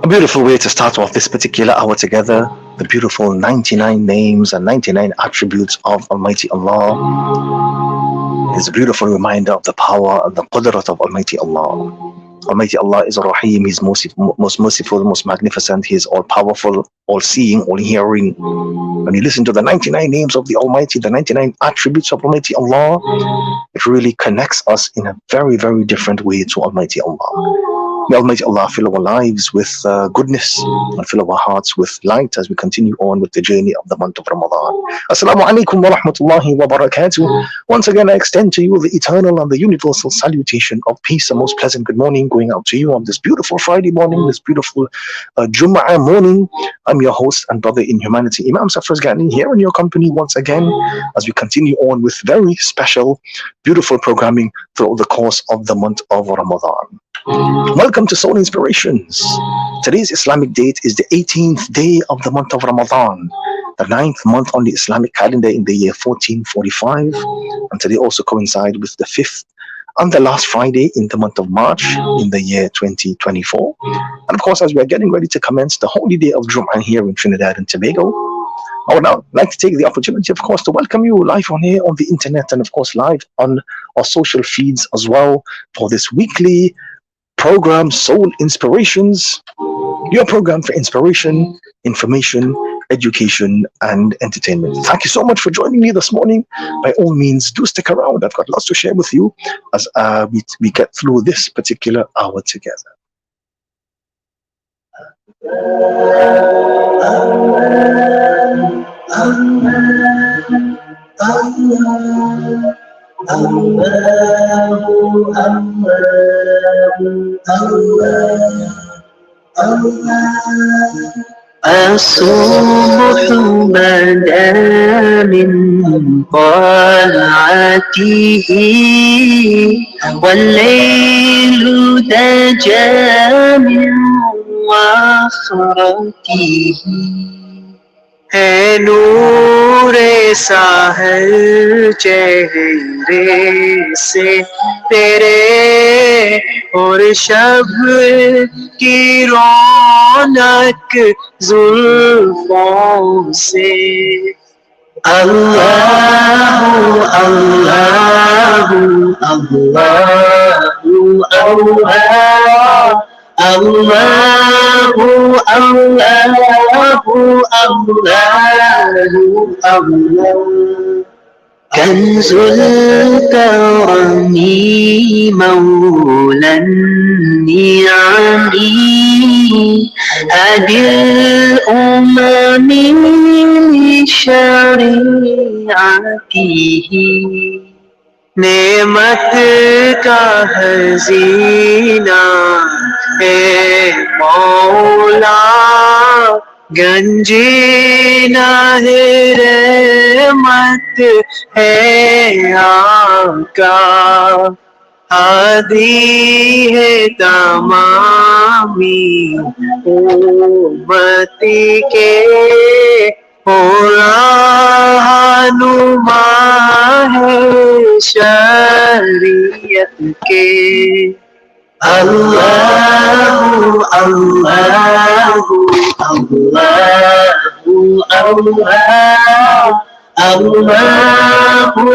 A beautiful way to start off this particular hour together. The beautiful 99 names and 99 attributes of Almighty Allah. is a beautiful reminder of the power and the qudrat of Almighty Allah. Almighty Allah is Rahim, He's most merciful, most magnificent, He is all powerful, all seeing, all hearing. When you listen to the 99 names of the Almighty, the 99 attributes of Almighty Allah, it really connects us in a very, very different way to Almighty Allah. May Almighty Allah fill our lives with goodness and fill our hearts with light as we continue on with the journey of the month of Ramadan. Assalamu alaikum wa rahmatullahi wa barakatuh. Once again, I extend to you the eternal and the universal salutation of peace and most pleasant good morning going out to you on this beautiful Friday morning, this beautiful Jum'ah morning. I'm your host and brother in humanity, Imam Safraz Ghani, here in your company once again as we continue on with very special, beautiful programming throughout the course of the month of Ramadan. Welcome to Soul Inspirations. Today's Islamic date is the 18th day of the month of Ramadan, the 9th month on the Islamic calendar in the year 1445, and today also coincides with the 5th and the last Friday in the month of March in the year 2024. And of course, as we are getting ready to commence the holy day of Jum'ah here in Trinidad and Tobago, I would now like to take the opportunity, of course, to welcome you live on here on the internet and of course live on our social feeds as well for this weekly program, Soul Inspirations, your program for inspiration, information, education, and entertainment. Thank you so much for joining me this morning. By all means, do stick around. I've got lots to share with you as we get through this particular hour together. الصبح بدا من طلعته والليل دجى من وفرته है नूर साहर चेहरे से तेरे और शब की रौनक जुल्फों से अल्लाहु अल्लाहु अल्लाहु अल्लाह अल्लाहु अल्लाहु अल्लाहु अल्लाह कंजुल करमी मौला नियामी अदिल उममी शरीअतिही नेमत का खजीना है मौला गंजीना है रहमत है आका आदि है तमामी उम्मती के हो रहनुमा है शरीयत के अल्लाहु अल्लाहु अल्लाहु अल्लाह अल्लाहु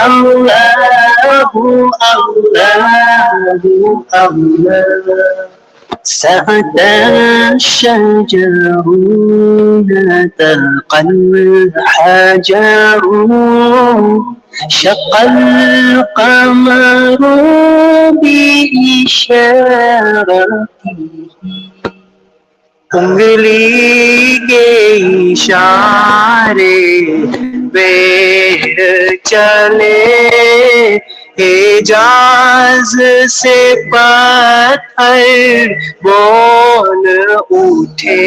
अल्लाहु अल्लाहु अल्लाह سعد الشجر نتقى الحجر شق القمر بإشارته उंगली के इशारे बेर चले एजाज से पत्थर बोल उठे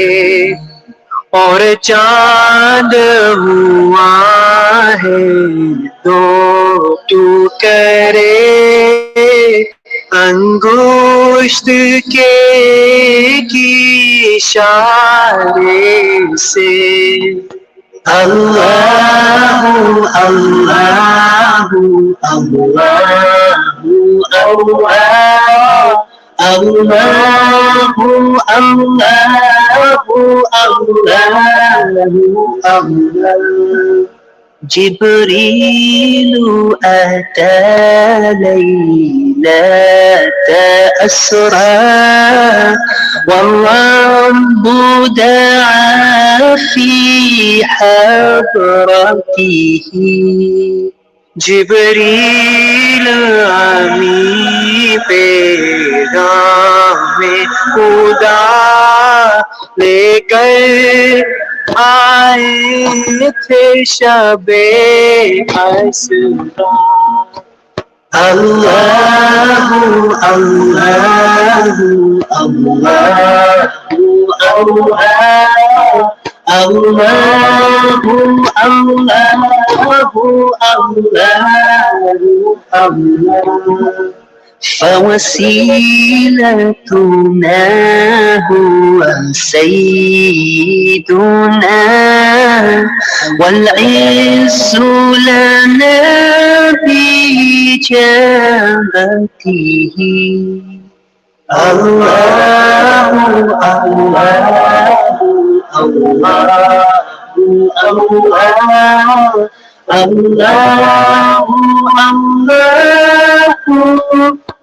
और चांद हुआ है दो टुकड़े अंगुष्ठ के इशारे से अल्लाहु अल्लाहु अल्लाहु अल्लाह अल्लाहु अल्लाहु अल्लाहु अल्लाह جبريل أتى ليلة أسرى والرب دعا في حضرته جبريل आमी पैगाम खुदा लेकर आए थे शबे असरा अल्लाहु अल्लाहु अल्लाहु अल्लाहु अल्लाहु अल्लाहु अल्लाह فوسيلتنا هو سيدنا والعز لنا بجابته الله الله الله الله الله الله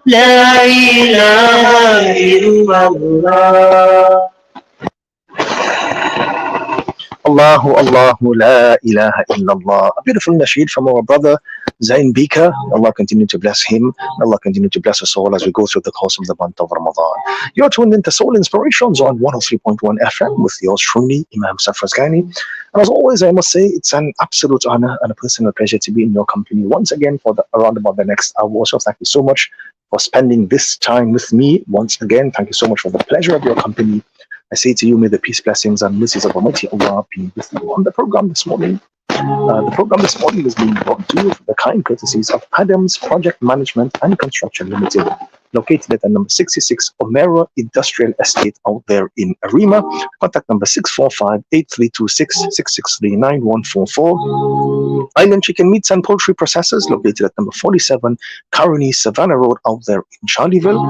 لا إله إلا الله Allahu Allahu la ilaha illallah. A beautiful nasheed from our brother Zain Bika. Allah continue to bless him. Allah continue to bless us all as we go through the course of the month of Ramadan. You're tuned into Soul Inspirations on 103.1 FM with yours truly, Imam Safraz Ghani. And as always, I must say it's an absolute honor and a personal pleasure to be in your company once again for around about the next hour. So thank you so much for spending this time with me once again. Thank you so much for the pleasure of your company. I say to you, may the peace, blessings, and mercies of Almighty Allah be with you. On the program this morning, is being brought to you for the kind courtesies of Adams Project Management and Construction Limited, located at the number 66 Omera Industrial Estate out there in Arima. Contact number 645-8326-663-9144. Island Chicken Meats and Poultry Processors, located at number 47 Caroni Savannah Road out there in Charleville.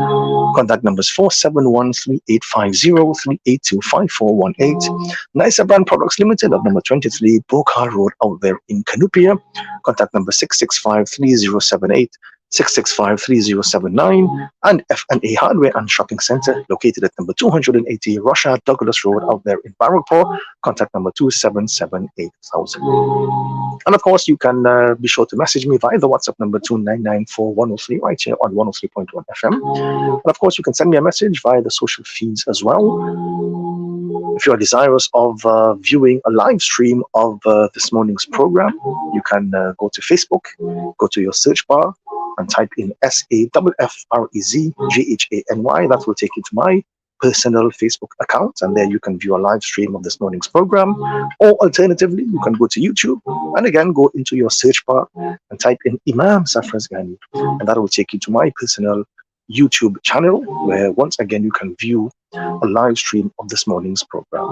Contact numbers 471-3850-3825-418. Nicer Brand Products Limited at number 23 Bokar Road out there in Canupia. Contact number 665-3078. 665-3079, and F&A Hardware and Shopping Center, located at number 280 Russia Douglas Road out there in Barrackpore. Contact number 2778,000. And of course, you can be sure to message me via the WhatsApp number 2994103 right here on 103.1 FM. And of course, you can send me a message via the social feeds as well. If you are desirous of viewing a live stream of this morning's program, you can go to Facebook, go to your search bar, and type in SAFFREZGHANY. That will take you to my personal Facebook account, and there you can view a live stream of this morning's program. Or alternatively, you can go to YouTube and again go into your search bar and type in Imam Safraz Ghani, and that will take you to my personal YouTube channel, where once again you can view a live stream of this morning's program.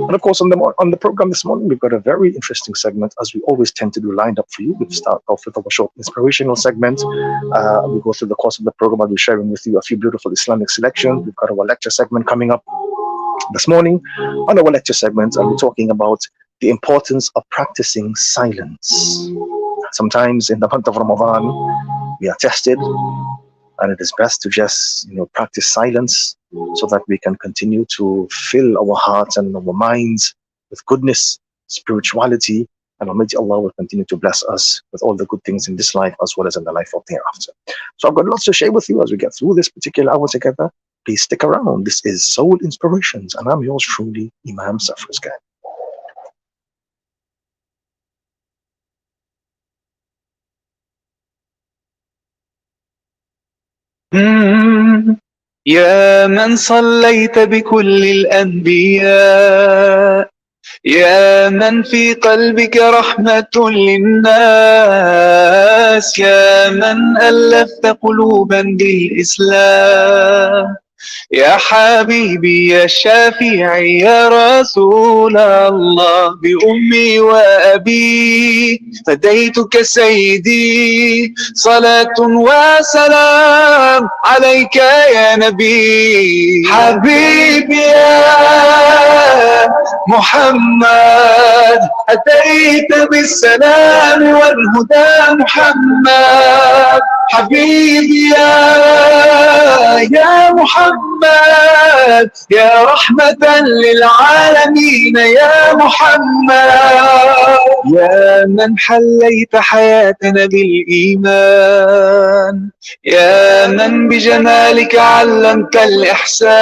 And of course, on the program this morning, we've got a very interesting segment, as we always tend to do, lined up for you. We'll start off with our short inspirational segment. We go through the course of the program. I'll be sharing with you a few beautiful Islamic selections. We've got our lecture segment coming up this morning. On our lecture segment, I'll be talking about the importance of practicing silence. Sometimes in the month of Ramadan, we are tested, and it is best to just practice silence so that we can continue to fill our hearts and our minds with goodness, spirituality, and Almighty Allah will continue to bless us with all the good things in this life as well as in the life of thereafter. So I've got lots to share with you as we get through this particular hour together. Please stick around. This is Soul Inspirations, and I'm yours truly, Imam Safraz Ghani. يا من صليت بكل الأنبياء، يا من في قلبك رحمة للناس، يا من ألفت قلوبا بالإسلام، يا حبيبي يا شافعي يا رسول الله، بأمي وأبي فديتك سيدي، صلاة وسلام عليك يا نبي. حبيبي يا محمد أتيت بالسلام والهدى محمد. حبيبي يا محمد يا رحمة للعالمين يا محمد، يا من حليت حياتنا بالإيمان، يا من بجمالك علمت الإحسان،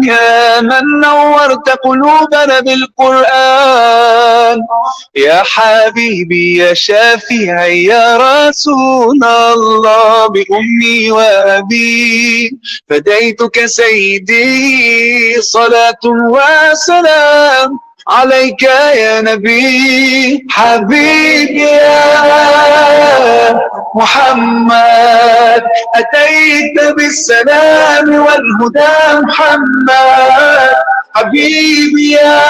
يا من نورت قلوبنا بالقرآن. يا حبيبي يا شافعي يا رسول الله، بأمي وأبي فديتك سيدي، صلاة وسلام عليك يا نبي. حبيبي يا محمد أتيت بالسلام والهدى محمد. حبيبي يا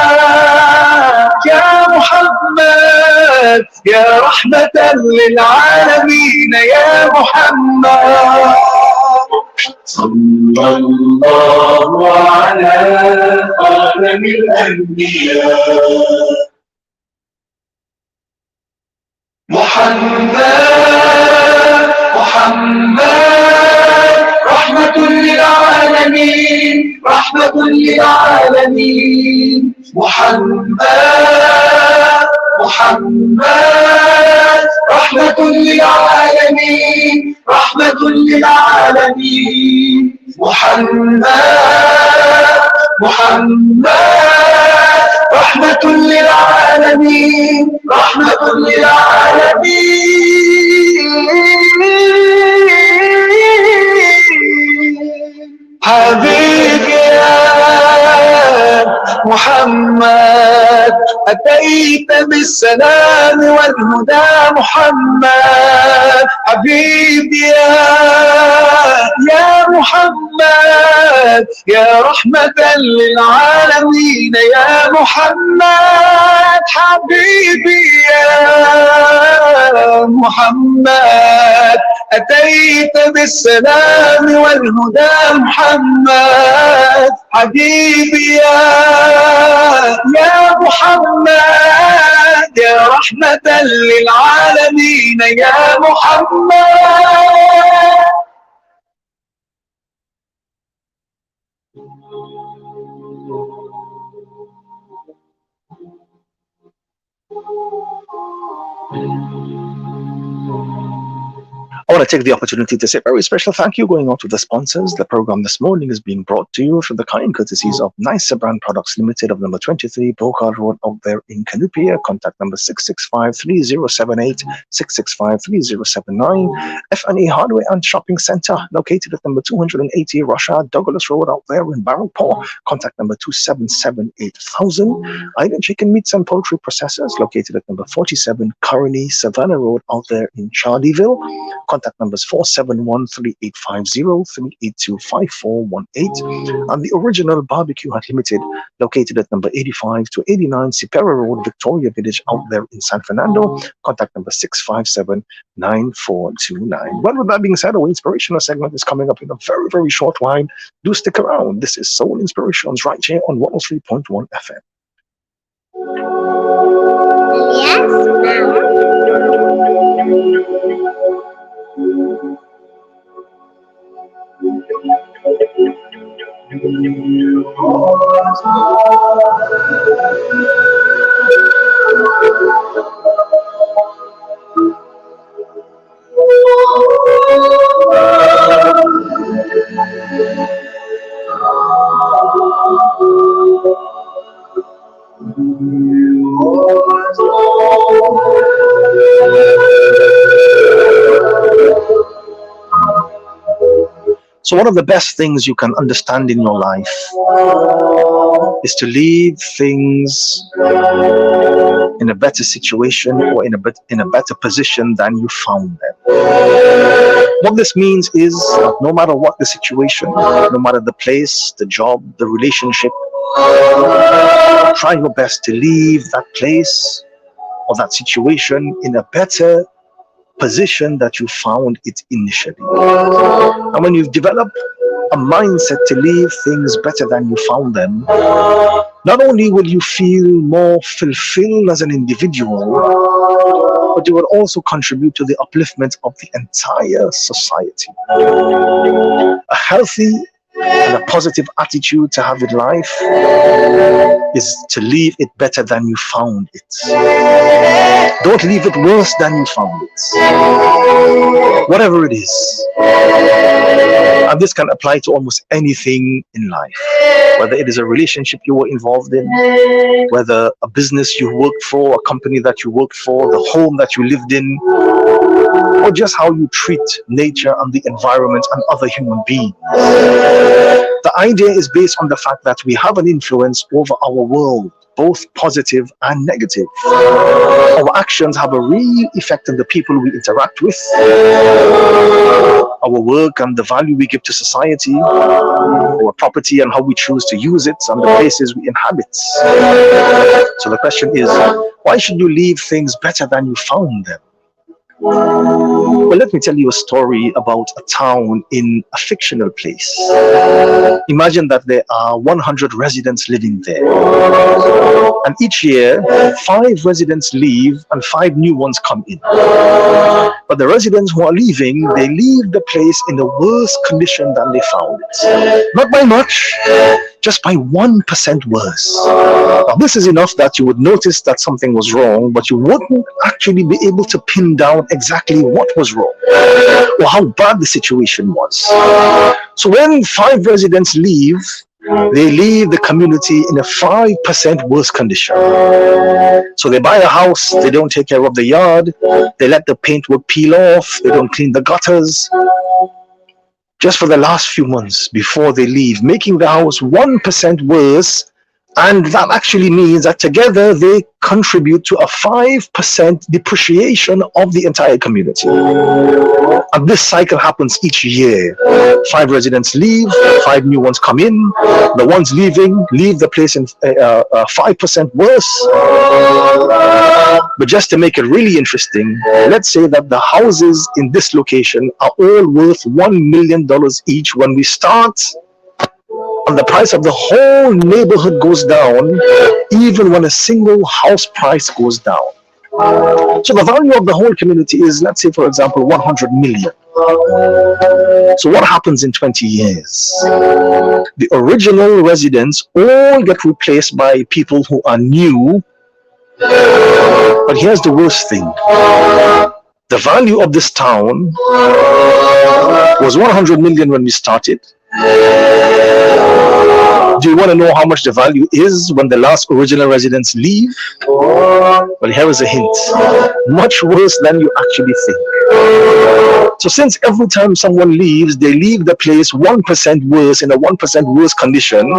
محمد يا رحمة للعالمين يا محمد. صلى الله على خاتم الأنبياء محمد. محمد رحمة للعالمين، رحمة للعالمين. محمد محمد رحمة للعالمين، رحمة للعالمين. محمد محمد رحمة للعالمين، رحمة للعالمين. حبيبي يا محمد أتيت بالسلام والهدى محمد. حبيبي يا محمد يا رحمة للعالمين يا محمد. حبيبي يا محمد أتيت بالسلام والهدى محمد. حبيبي يا محمد يا رحمة للعالمين يا محمد. I want to take the opportunity to say a very special thank you going out to the sponsors. The program this morning is being brought to you from the kind courtesies of Nice Brand Products Limited of number 23 Brokar Road out there in Canupia. Contact number 665-3078, 665-3079. F&E Hardware and Shopping Center located at number 280 Russia Douglas Road out there in Barrowpaw. Contact number 277-8000. Island Chicken Meats and Poultry Processors located at number 47 Carney Savannah Road out there in Charleville. Contact numbers 471-3850, 382-5418. And the Original Barbecue Hut Limited, located at number 85 to 89 Cipera Road, Victoria Village, out there in San Fernando. Contact number 657-9429. Well, with that being said, our inspirational segment is coming up in a very, very short while. Do stick around. This is Soul Inspirations right here on 103.1 FM. Yes, So one of the best things you can understand in your life is to leave things in a better situation or in a better position than you found them. What this means is that no matter what the situation, no matter the place, the job, the relationship, try your best to leave that place or that situation in a better position that you found it initially. And when you've developed a mindset to leave things better than you found them, not only will you feel more fulfilled as an individual, but you will also contribute to the upliftment of the entire society. A healthy and a positive attitude to have in life is to leave it better than you found it. Don't leave it worse than you found it. Whatever it is. And this can apply to almost anything in life. Whether it is a relationship you were involved in, whether a business you worked for, a company that you worked for, the home that you lived in, or just how you treat nature and the environment and other human beings. The idea is based on the fact that we have an influence over our world, both positive and negative. Our actions have a real effect on the people we interact with, our work and the value we give to society, our property and how we choose to use it, and the places we inhabit. So the question is, why should you leave things better than you found them? Well, let me tell you a story about a town in a fictional place. Imagine that there are 100 residents living there. And each year, 5 residents leave and 5 new ones come in. But the residents who are leaving, they leave the place in a worse condition than they found it. Not by much, just by 1% worse. Now, this is enough that you would notice that something was wrong, but you wouldn't actually be able to pin down exactly what was wrong or how bad the situation was. So when 5 residents leave, they leave the community in a 5% worse condition. So they buy a house, they don't take care of the yard, they let the paintwork peel off, they don't clean the gutters. Just for the last few months before they leave, making the house 1% worse. And that actually means that together they contribute to a 5% depreciation of the entire community. And this cycle happens each year. 5 residents leave, 5 new ones come in. The ones leaving leave the place in 5% worse. But just to make it really interesting, let's say that the houses in this location are all worth $1 million each when we start, and the price of the whole neighborhood goes down, even when a single house price goes down. So the value of the whole community is, let's say, for example, 100 million. So what happens in 20 years? The original residents all get replaced by people who are new. But here's the worst thing. The value of this town was 100 million when we started. Do you want to know how much the value is when the last original residents leave? Well, here is a hint. Much worse than you actually think. So since every time someone leaves, they leave the place 1% worse, in a 1% worse condition,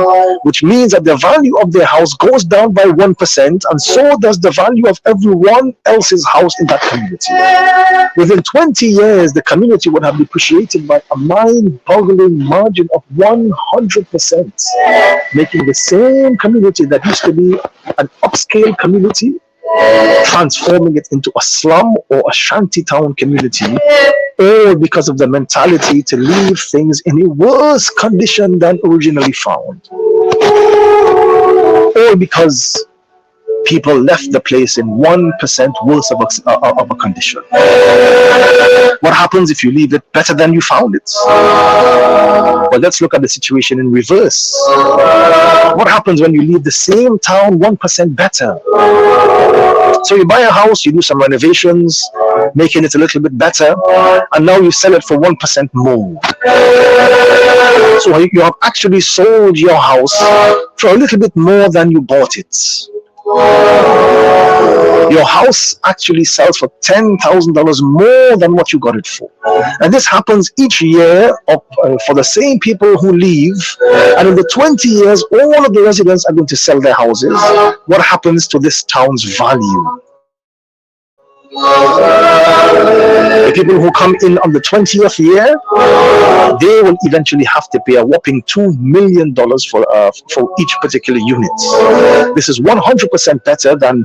which means that the value of their house goes down by 1%, and so does the value of everyone else's house in that community. Within 20 years, the community would have depreciated by a mind-boggling margin of 100%, making the same community that used to be an upscale community, transforming it into a slum or a shanty town community, all because of the mentality to leave things in a worse condition than originally found. All because people left the place in 1% worse of a condition. What happens if you leave it better than you found it? Well, let's look at the situation in reverse. What happens when you leave the same town 1% better? So you buy a house, you do some renovations, making it a little bit better, and now you sell it for 1% more. So you have actually sold your house for a little bit more than you bought it. Your house actually sells for $10,000 more than what you got it for. And this happens each year for the same people who leave. And in the 20 years, all of the residents are going to sell their houses. What happens to this town's value? It people who come in on the 20th year, they will eventually have to pay a whopping $2 million for each particular unit. This is 100% better than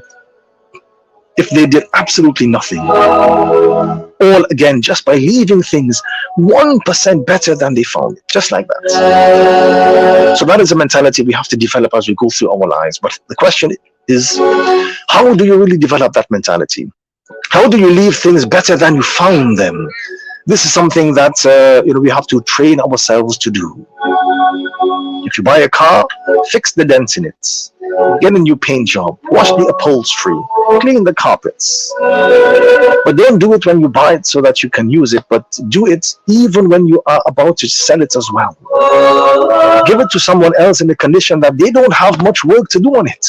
if they did absolutely nothing. All again, just by leaving things 1% better than they found it, just like that. So that is a mentality we have to develop as we go through our lives. But the question is, how do you really develop that mentality? How do you leave things better than you found them? This is something that we have to train ourselves to do. If you buy a car, fix the dents in it, get a new paint job, wash the upholstery, clean the carpets. But don't do it when you buy it so that you can use it, but do it even when you are about to sell it as well. Give it to someone else in a condition that they don't have much work to do on it.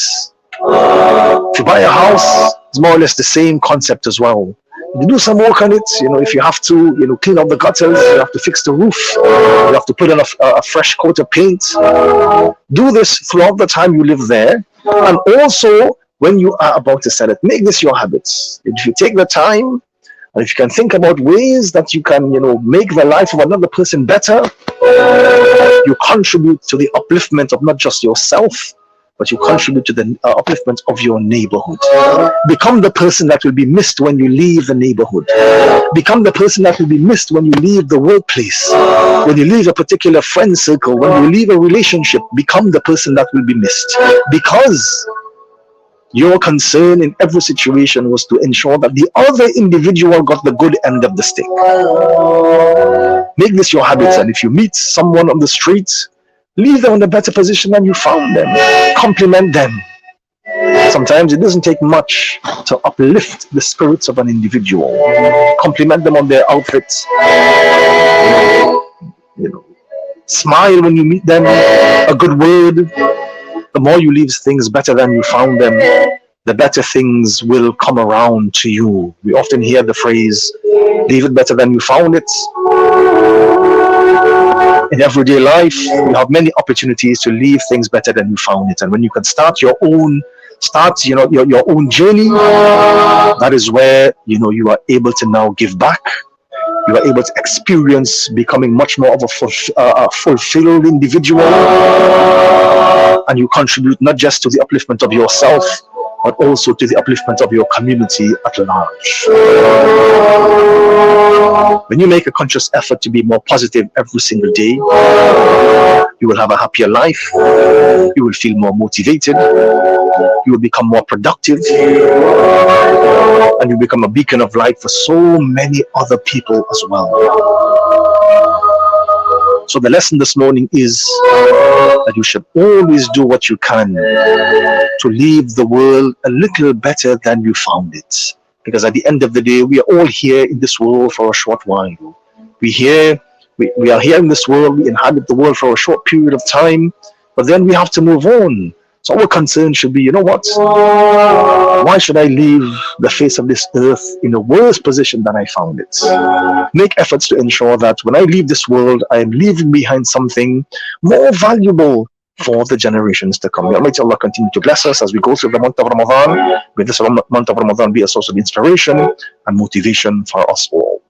If you buy a house, it's more or less the same concept as well. You do some work on it, if you have to, clean up the gutters, you have to fix the roof, you have to put on a fresh coat of paint. Do this throughout the time you live there, and also when you are about to sell it. Make this your habits. If you take the time, and if you can think about ways that you can, make the life of another person better, you contribute to the upliftment of not just yourself, but you contribute to the upliftment of your neighborhood. Become the person that will be missed when you leave the neighborhood. Become the person that will be missed when you leave the workplace, when you leave a particular friend circle, when you leave a relationship. Become the person that will be missed, because your concern in every situation was to ensure that the other individual got the good end of the stick. Make this your habit, and if you meet someone on the street, leave them in a better position than you found them. Compliment them. Sometimes it doesn't take much to uplift the spirits of an individual. Compliment them on their outfits. Smile when you meet them. A good word. The more you leave things better than you found them, the better things will come around to you. We often hear the phrase, leave it better than you found it. In everyday life, you have many opportunities to leave things better than you found it. And when you can start your own journey, that is where you are able to now give back. You are able to experience becoming much more of a fulfilled individual, and you contribute not just to the upliftment of yourself, but also to the upliftment of your community at large. When you make a conscious effort to be more positive every single day, you will have a happier life, you will feel more motivated, you will become more productive, and you become a beacon of light for so many other people as well. So the lesson this morning is that you should always do what you can to leave the world a little better than you found it. Because at the end of the day, we are all here in this world for a short while. We are here in this world, we inhabit the world for a short period of time, but then we have to move on. So our concern should be, why should I leave the face of this earth in a worse position than I found it? Make efforts to ensure that when I leave this world, I am leaving behind something more valuable for the generations to come. May Allah continue to bless us as we go through the month of Ramadan. May this month of Ramadan be a source of inspiration and motivation for us all.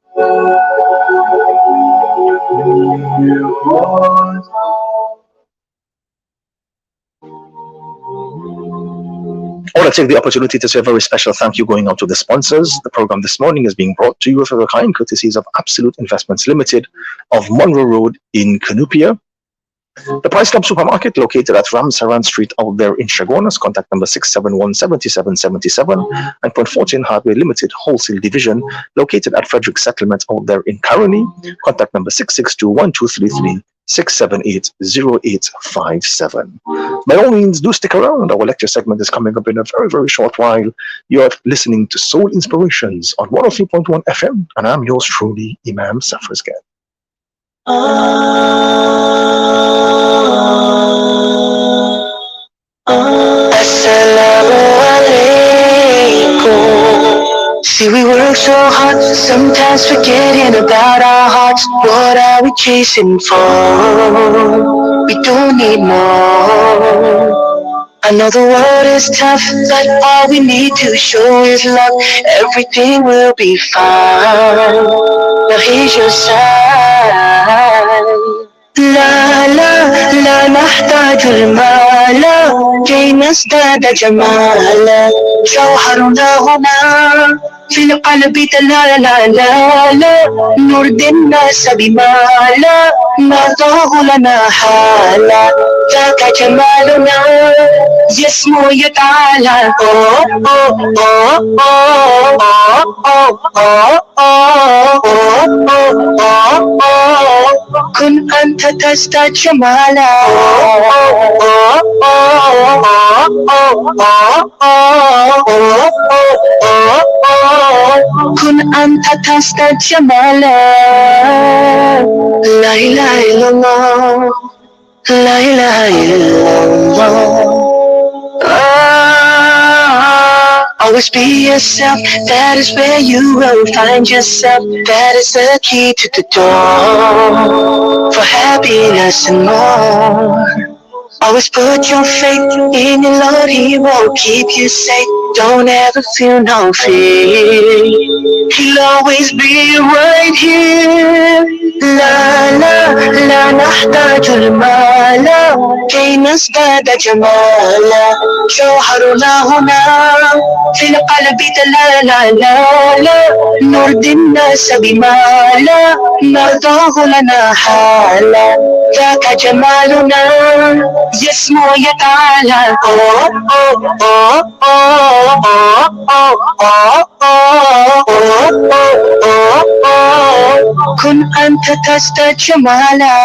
I want to take the opportunity to say a very special thank you going out to the sponsors. The program this morning is being brought to you through the kind courtesies of Absolute Investments Limited of Monroe Road in Canupia. The Price Club Supermarket, located at Ramsaran Street out there in Chaguanas, contact number 671-7777, and Point 14 Hardware Limited Wholesale Division, located at Frederick Settlement out there in Caroni, contact number 662-1233, 678-0857. By all means, do stick around. Our lecture segment is coming up in a very, very short while. You're listening to Soul Inspirations on 103.1 FM, and I'm yours truly, Imam Safrizgan. Assalamu alaikum. See, we work so hard, sometimes forgetting about our hearts. What are we chasing for? We don't need more. I know the world is tough, but all we need to show is love. Everything will be fine. is your sign. لا لا لا نحتاج المال كي نزداد جمالا جوهرنا هنا في القلب لا لا لا لا نرضي الناس بما لا نرضاه لنا حالا ذاك جمالنا يسمو يتعالى كن أنت تزداد جمالا كن أنت تزداد جمالا لا إله إلا الله لا إله إلا الله Always be yourself, that is where you will find yourself. That is the key to the door for happiness and more. Always put your faith in your Lord, He will keep you safe. Don't ever feel no fear, He'll always be right here. لا لا لا نحتاج المال كي نزداد جمالا جوهرنا هنا في القلب لا لا لا لا نرضي الناس بما لا نرضاه لنا حالا ذاك جمالنا يسمو يتعالى كن أنت تزداد جمالا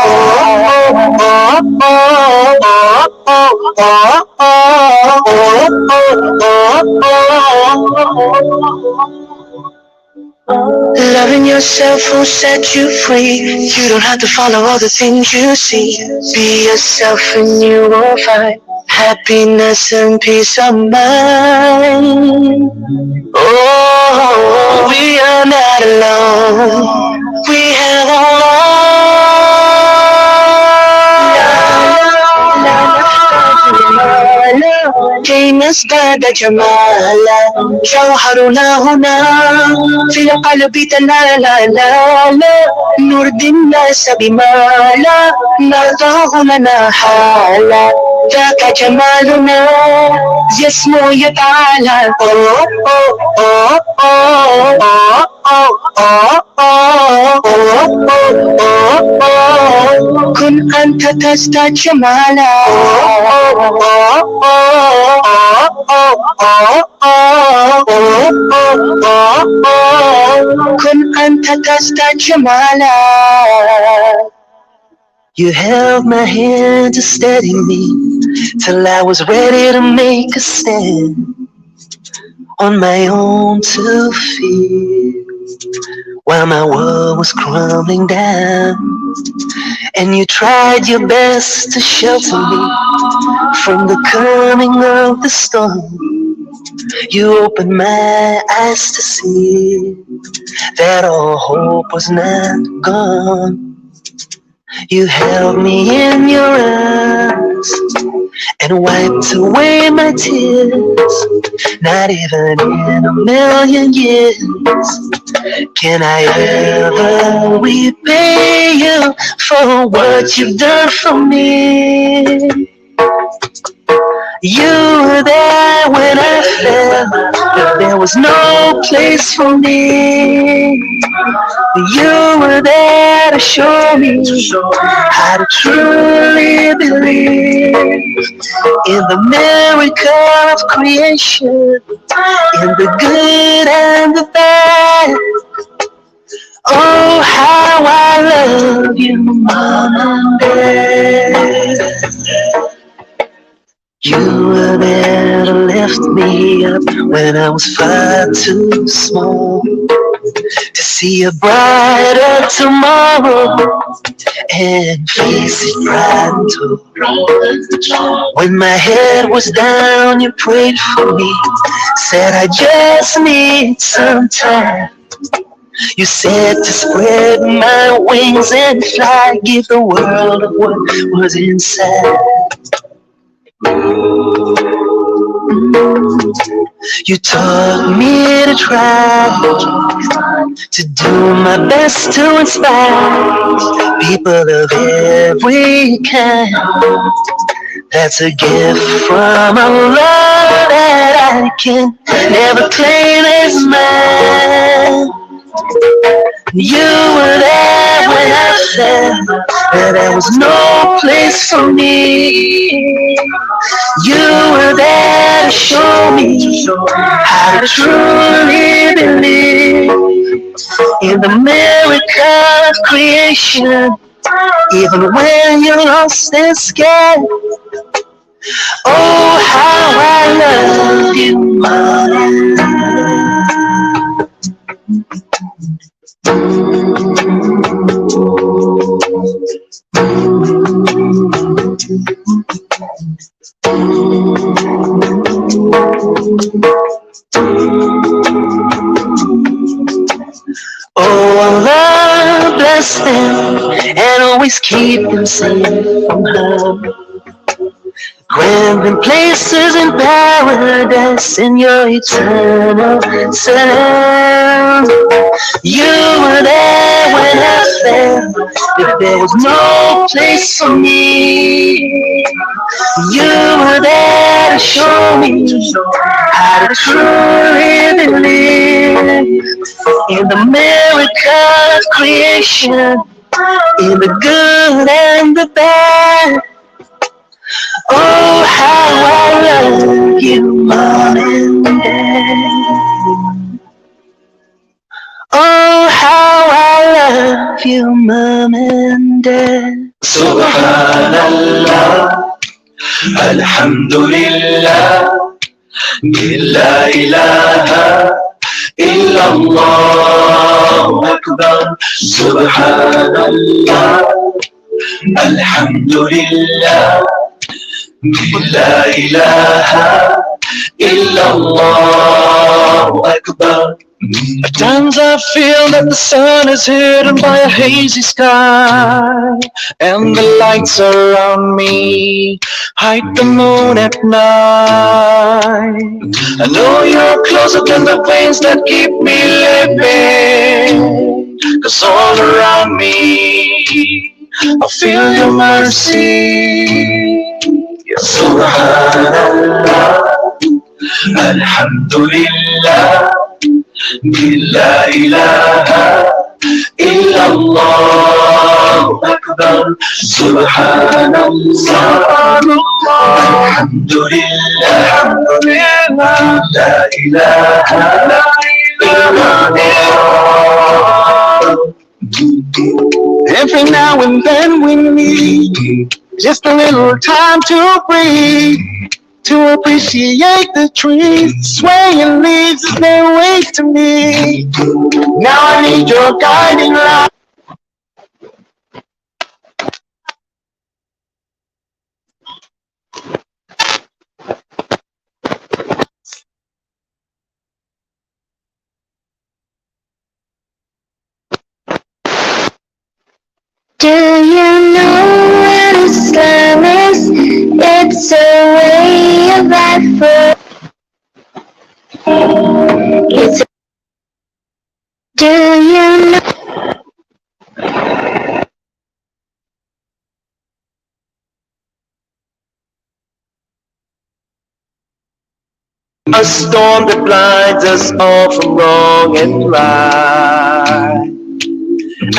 Loving yourself will set you free. You don't have to follow all the things you see. Be yourself and you will find happiness and peace of mind. Oh, we are not alone. We have Allah. كي نزداد جمالا جوهرنا هنا في القلب لا لا لا لا نرضي الناس بما لا نرضاه لنا حالا ذاك جمالنا يسمو يتعالى كن أنت تزداد جمالا كن أنت تزداد جمالا You held my hand to steady me till I was ready to make a stand on my own 2 feet while my world was crumbling down. And you tried your best to shelter me from the coming of the storm. You opened my eyes to see that all hope was not gone. You held me in your arms and wiped away my tears. Not even in a million years can I ever repay you for what you've done for me. You were there when I felt that there was no place for me. You were there to show me how to truly believe in the miracle of creation, in the good and the bad. Oh, how I love you, Mom and Dad. You were there to lift me up when I was far too small to see a brighter tomorrow and face it bright and tall. When my head was down, you prayed for me, said I just need some time. You said to spread my wings and fly, give the world what was inside. You taught me to try, to do my best to inspire people of every kind. That's a gift from Allah that I can never claim as mine. You were there when I felt that there was no place for me. You were there to show me how to truly believe in the miracle of creation, even when you're lost and scared. Oh, how I love you, Mama. Oh, Allah bless them and always keep them safe from harm. Grant them places in paradise in your eternal salam. You were there when I felt that there was no place for me. You were there to show me how to truly believe in the miracle of creation, in the good and the bad. Oh, how I love you, Mom and Dad. Oh, how I love you, Mom and Dad. Subhanallah, Alhamdulillah, La ilaha illallah akbar. Subhanallah, Alhamdulillah, La ilaha illallah akbar. At times I feel that the sun is hidden by a hazy sky, and the lights around me hide the moon at night. I know you're closer than the veins that keep me living, 'cause all around me I feel your mercy. Subhanallah, Alhamdulillah, La ilaha illallah akbar. Subhanallah, Alhamdulillah, La ilaha illallah. Every now and then we need just a little time to breathe, to appreciate the trees swaying leaves as they wave to me. Now I need your guiding light. Do you know what Islam is? It's a way of life for it's a, do you know? A storm that blinds us all from wrong and right,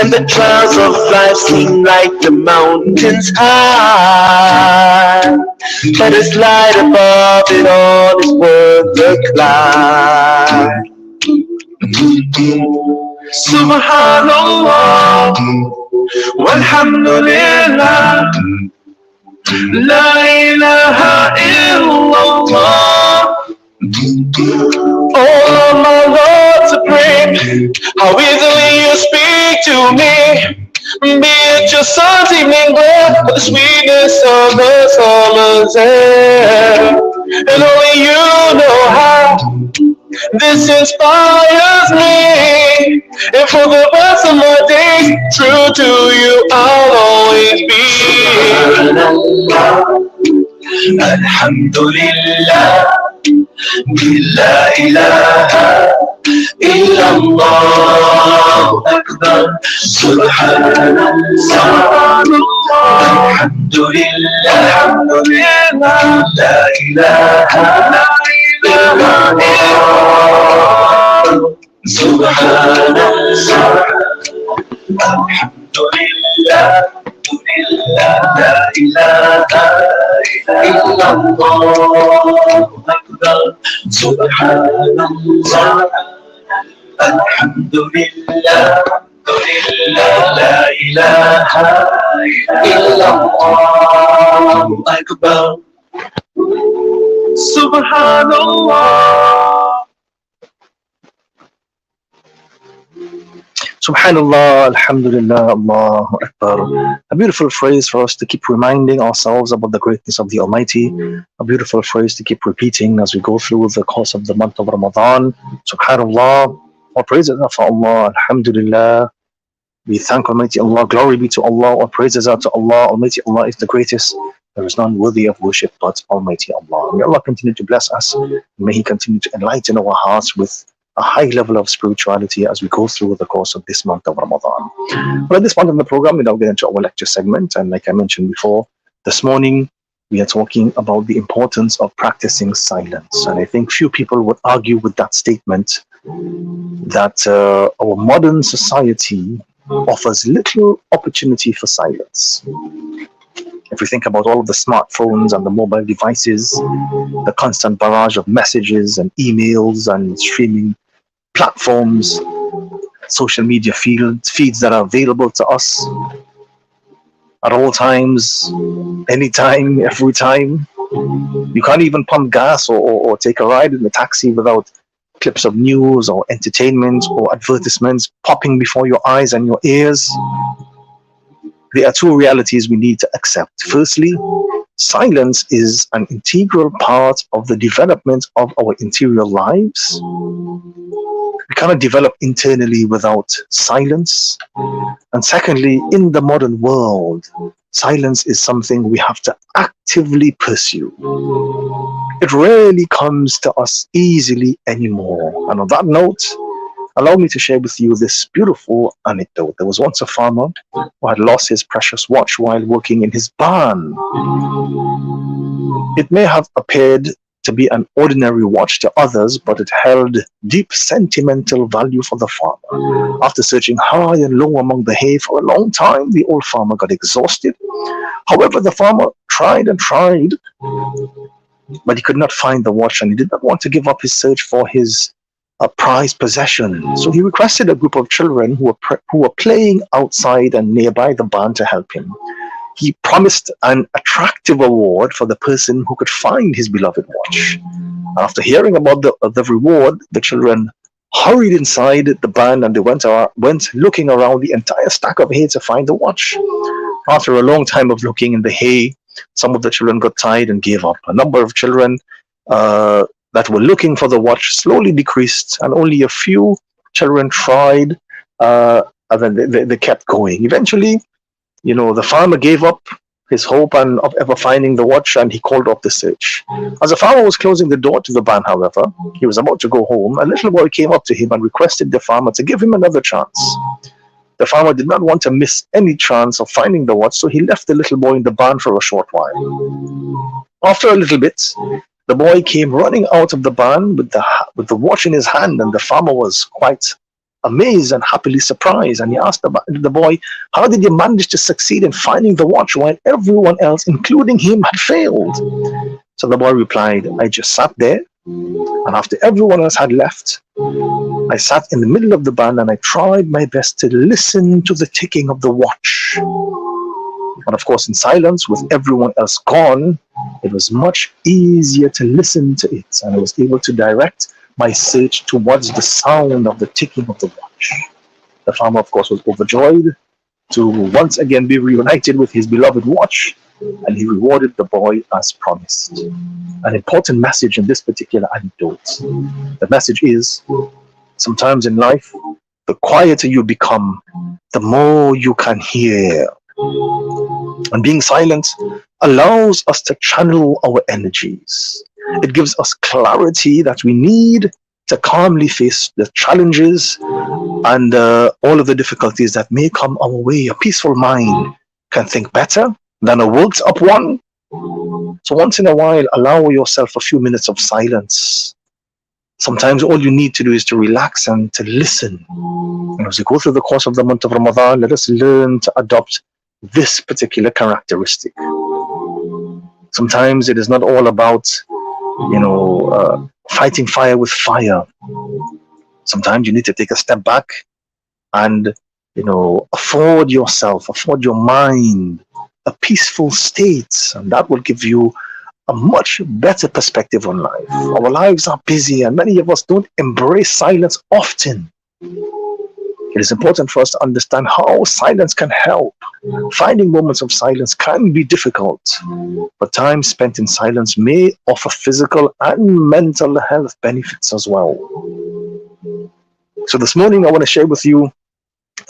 and the trials of life seem like the mountains high, but His light above it all is worth the climb. Subhanallah, walhamdulillah, la ilaha illallah. Oh my Lord supreme, how easily you speak to me, be it your sun's evening glow or the sweetness of the summer's air. And only you know how this inspires me, and for the rest of my days, true to you I'll always be. Subhanallah, Alhamdulillah, لا إله إلا الله أكبر سبحان الله الحمد لله لا إله إلا الله سبحان الله الحمد لله لا إله إلا الله أكبر سبحان الله الحمد لله لا إله إلا الله أكبر سبحان الله. Subhanallah, Alhamdulillah, Allahu Akbar. A beautiful phrase for us to keep reminding ourselves about the greatness of the Almighty. A beautiful phrase to keep repeating as we go through the course of the month of Ramadan. Subhanallah, all praises are for Allah, Alhamdulillah. We thank Almighty Allah, glory be to Allah, all praises are to Allah. Almighty Allah is the greatest. There is none worthy of worship but Almighty Allah. May Allah continue to bless us. May He continue to enlighten our hearts with a high level of spirituality as we go through the course of this month of Ramadan. Well, at this point in the program, we now get into our lecture segment. And like I mentioned before, this morning we are talking about the importance of practicing silence. And I think few people would argue with that statement that our modern society offers little opportunity for silence. If we think about all of the smartphones and the mobile devices, the constant barrage of messages and emails and streaming platforms, social media feeds that are available to us at all times, anytime, every time. You can't even pump gas or take a ride in the taxi without clips of news or entertainment or advertisements popping before your eyes and your ears. There are two realities we need to accept. Firstly, silence is an integral part of the development of our interior lives. We cannot develop internally without silence. And secondly, in the modern world, silence is something we have to actively pursue. It rarely comes to us easily anymore. And on that note, allow me to share with you this beautiful anecdote. There was once a farmer who had lost his precious watch while working in his barn. It may have appeared to be an ordinary watch to others, but it held deep sentimental value for the farmer. After searching high and low among the hay for a long time, the old farmer got exhausted. However, the farmer tried and tried, but he could not find the watch, and he did not want to give up his search for his prized possession. So he requested a group of children who were playing outside and nearby the barn to help him. He promised an attractive reward for the person who could find his beloved watch. After hearing about the reward, the children hurried inside the barn and they went looking around the entire stack of hay to find the watch. After a long time of looking in the hay, some of the children got tired and gave up. A number of children that were looking for the watch slowly decreased, and only a few children tried, and then they kept going. Eventually, the farmer gave up his hope of ever finding the watch, and he called off the search. As the farmer was closing the door to the barn, however, he was about to go home. A little boy came up to him and requested the farmer to give him another chance. The farmer did not want to miss any chance of finding the watch, so he left the little boy in the barn for a short while. After a little bit, the boy came running out of the barn with the watch in his hand, and the farmer was quite amazed and happily surprised. And he asked the boy, "How did you manage to succeed in finding the watch while everyone else, including him, had failed?" So the boy replied, "I just sat there, and after everyone else had left, I sat in the middle of the barn and I tried my best to listen to the ticking of the watch. And of course, in silence, with everyone else gone, it was much easier to listen to it, and I was able to direct my search towards the sound of the ticking of the watch." The farmer, of course, was overjoyed to once again be reunited with his beloved watch, and he rewarded the boy as promised. An important message in this particular anecdote. The message is, sometimes in life, the quieter you become, the more you can hear. And being silent allows us to channel our energies. It gives us clarity that we need to calmly face the challenges and all of the difficulties that may come our way. A peaceful mind can think better than a worked up one. So once in a while, allow yourself a few minutes of silence. Sometimes all you need to do is to relax and to listen. And as we go through the course of the month of Ramadan, let us learn to adopt this particular characteristic. Sometimes it is not all about, fighting fire with fire. Sometimes you need to take a step back and, afford your mind a peaceful state, and that will give you a much better perspective on life. Our lives are busy, and many of us don't embrace silence often. It is important for us to understand how silence can help. Finding moments of silence can be difficult, but time spent in silence may offer physical and mental health benefits as well. So this morning I want to share with you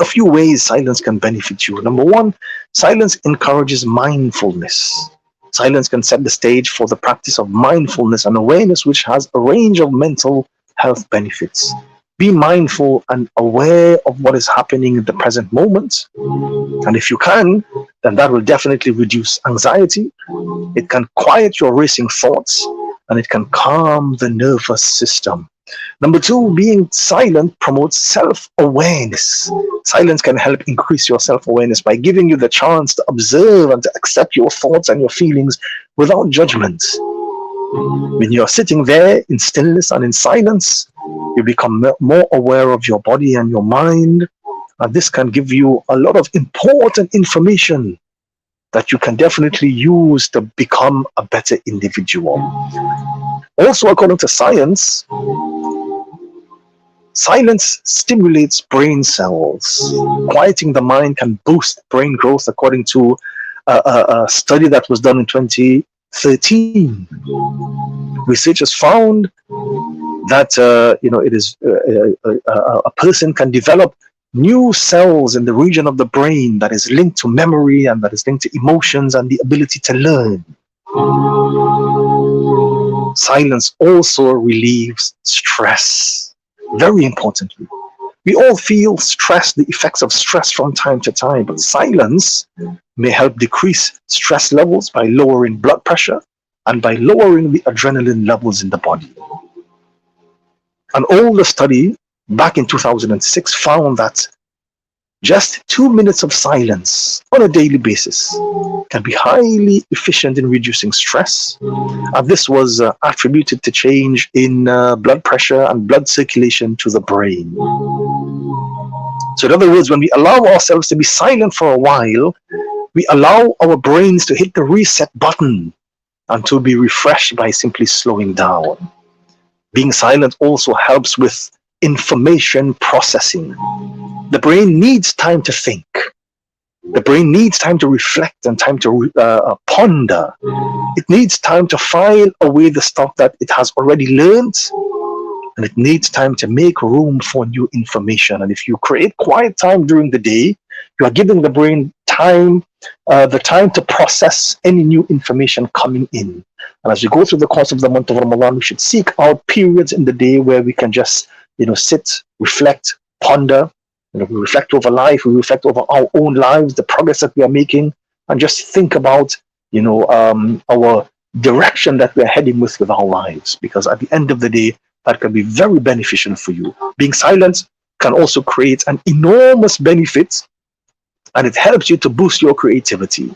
a few ways silence can benefit you. Number one, silence encourages mindfulness. Silence can set the stage for the practice of mindfulness and awareness, which has a range of mental health benefits. Be mindful and aware of what is happening in the present moment. And if you can, then that will definitely reduce anxiety. It can quiet your racing thoughts, and it can calm the nervous system. Number two, being silent promotes self-awareness. Silence can help increase your self-awareness by giving you the chance to observe and to accept your thoughts and your feelings without judgment. When you're sitting there in stillness and in silence, you become more aware of your body and your mind, and this can give you a lot of important information that you can definitely use to become a better individual. Also, according to science, silence stimulates brain cells. Quieting the mind can boost brain growth, according to a study that was done in 2013. Researchers found that a person can develop new cells in the region of the brain that is linked to memory and that is linked to emotions and the ability to learn. Silence also relieves stress. Very importantly, we all feel stress, the effects of stress from time to time, but silence may help decrease stress levels by lowering blood pressure and by lowering the adrenaline levels in the body. An older study back in 2006 found that just 2 minutes of silence on a daily basis can be highly efficient in reducing stress. And this was attributed to change in blood pressure and blood circulation to the brain. So in other words, when we allow ourselves to be silent for a while, we allow our brains to hit the reset button and to be refreshed by simply slowing down. Being silent also helps with information processing. The brain needs time to think. The brain needs time to reflect and time to ponder. It needs time to file away the stuff that it has already learned, and it needs time to make room for new information. And if you create quiet time during the day, you are giving the brain time, the time to process any new information coming in. And as we go through the course of the month of Ramadan, we should seek out periods in the day where we can just, sit, reflect, ponder. We reflect over life, we reflect over our own lives, the progress that we are making, and just think about, our direction that we're heading with our lives. Because at the end of the day, that can be very beneficial for you. Being silent can also create an enormous benefit, and it helps you to boost your creativity.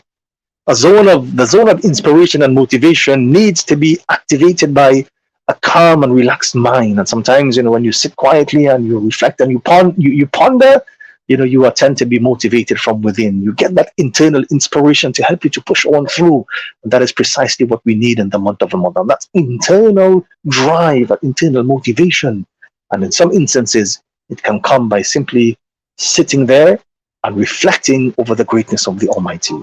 The zone of inspiration and motivation needs to be activated by a calm and relaxed mind. And sometimes, when you sit quietly and you reflect and you ponder, you tend to be motivated from within. You get that internal inspiration to help you to push on through. And that is precisely what we need in the month of Ramadan. That's internal drive, that internal motivation. And in some instances, it can come by simply sitting there and reflecting over the greatness of the Almighty.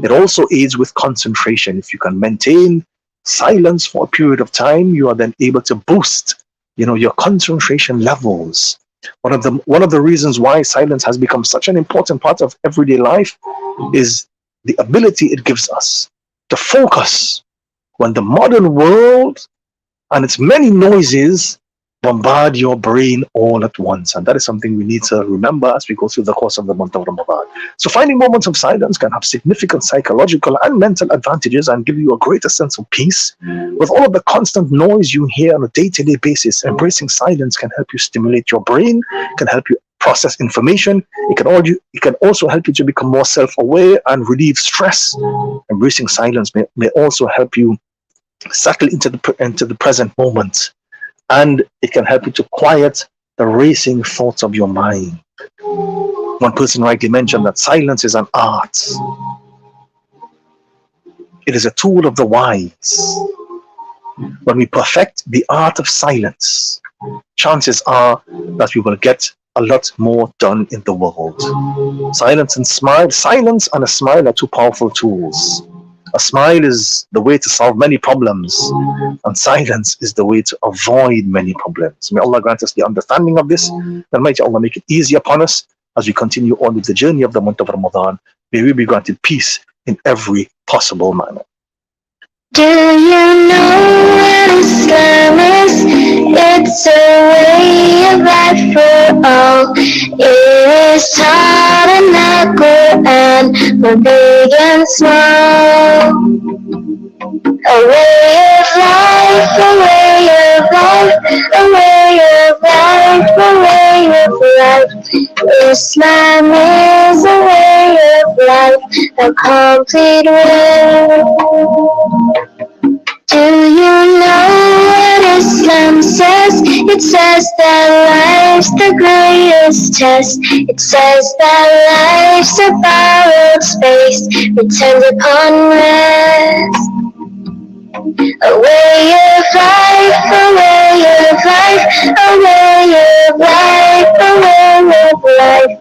It also aids with concentration. If you can maintain silence for a period of time, you are then able to boost, your concentration levels. One of the reasons why silence has become such an important part of everyday life is the ability it gives us to focus When the modern world and its many noises bombard your brain all at once. And that is something we need to remember as we go through the course of the month of Ramadan. So finding moments of silence can have significant psychological and mental advantages and give you a greater sense of peace. With all of the constant noise you hear on a day-to-day basis, embracing silence can help you stimulate your brain, can help you process information. It can also help you to become more self-aware and relieve stress. Embracing silence may also help you settle into the present moment, and it can help you to quiet the racing thoughts of your mind. One person rightly mentioned that silence is an art. It is a tool of the wise. When we perfect the art of silence, chances are that we will get a lot more done in the world. Silence and a smile are two powerful tools. A smile is the way to solve many problems, and silence is the way to avoid many problems. May Allah grant us the understanding of this, and may Allah make it easy upon us as we continue on with the journey of the month of Ramadan. May we be granted peace in every possible manner. Do you know what Islam is? It's a way of life for all. It is taught in the Quran for big and small. A way of life, a way of life, a way of life, a way of life. Islam is a way of life, a complete way. Do you know what Islam says? It says that life's the greatest test. It says that life's a borrowed space, returned upon rest. A way of life, a way of life, a way of life, a way of life.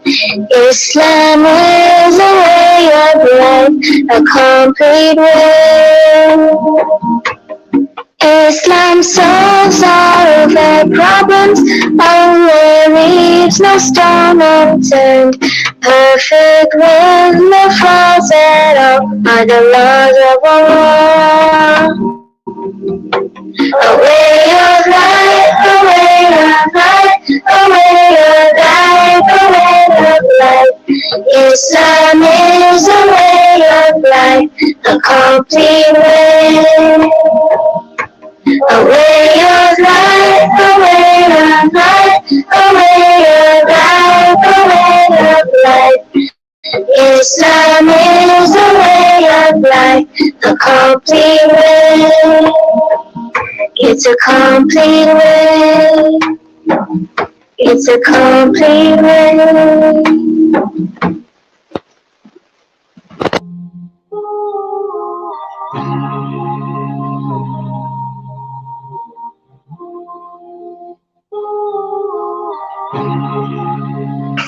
Islam is a way of life, a complete way. Islam solves all of our problems, Allah leaves no stone unturned. Perfect with no flaws at all are the laws of Allah. A way of life, a way of life, a way of life, a way of life. Islam is a way of life, a complete way. A way of life, a way of life, a way of life, a way of life. Islam is a way of life, a complete way. It's a complete way. It's a complete way.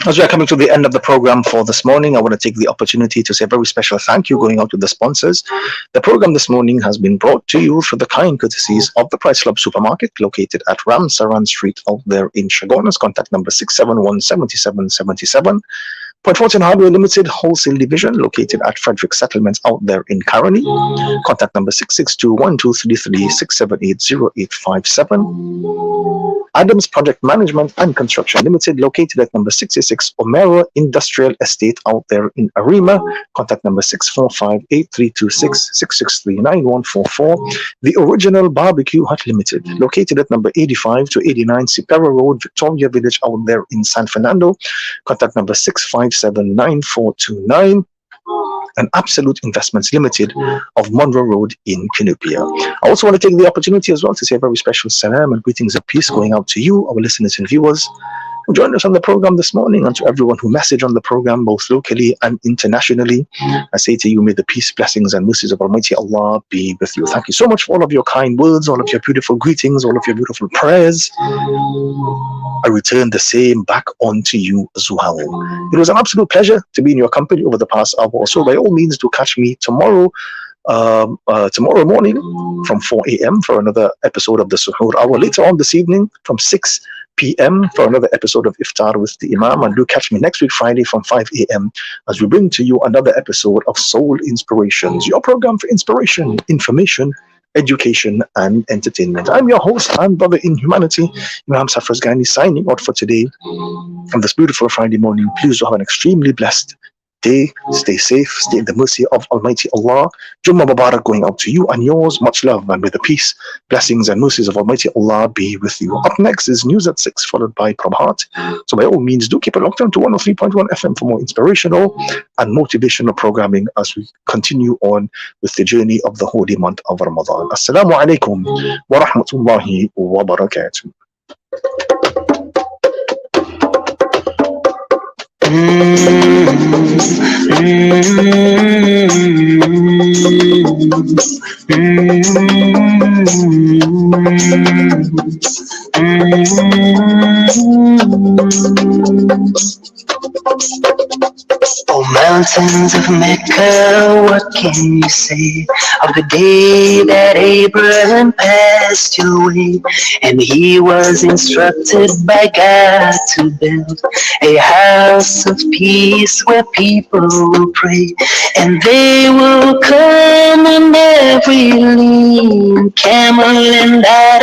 As we are coming to the end of the program for this morning, I want to take the opportunity to say a very special thank you going out to the sponsors. The program this morning has been brought to you through the kind courtesies of the Price Club Supermarket located at Ramsaran Street out there in Chagonas. Contact number 671-7777. Point Fortune Hardware Limited Wholesale Division located at Frederick Settlements out there in Caroni. Contact number 662-1233-678-0857. Adams Project Management and Construction Limited located at number 66 Omera Industrial Estate out there in Arima. Contact number 645-8326-663-9144. The Original Barbecue Hut Limited located at number 85 to 89 Sipera Road, Victoria Village out there in San Fernando. Contact number 657-9429. And Absolute Investments Limited of Monroe Road in Canupia. I also want to take the opportunity as well to say a very special salam and greetings of peace going out to you, our listeners and viewers, who joined us on the program this morning, and to everyone who messaged on the program, both locally and internationally. I say to you, may the peace, blessings, and mercies of Almighty Allah be with you. Thank you so much for all of your kind words, all of your beautiful greetings, all of your beautiful prayers. I return the same back onto you as well. It was an absolute pleasure to be in your company over the past hour or so. By all means, do catch me tomorrow morning from 4 a.m. for another episode of the Suhoor Hour. Later on this evening from 6 p.m. for another episode of Iftar with the Imam. And do catch me next week Friday from 5 a.m. as we bring to you another episode of Soul Inspirations, your program for inspiration, information, education, and entertainment. I'm your host and brother in humanity, Imam Safras Ghani, signing out for today on this beautiful Friday morning. Please do have an extremely blessed day. Stay safe, stay in the mercy of Almighty Allah. Jummah Mubarak going out to you and yours. Much love, and may the peace, blessings, and mercies of Almighty Allah be with you. Up next is News at 6, followed by Prabhat. So by all means, do keep it locked on to 103.1 FM for more inspirational and motivational programming as we continue on with the journey of the holy month of Ramadan. Assalamu alaikum wa rahmatullahi wa barakatuh. Oh, mountains of Mecca, what can you say of the day that Abraham passed your way? And he was instructed by God to build a house of peace where people will pray, and they will come on every lean camel and that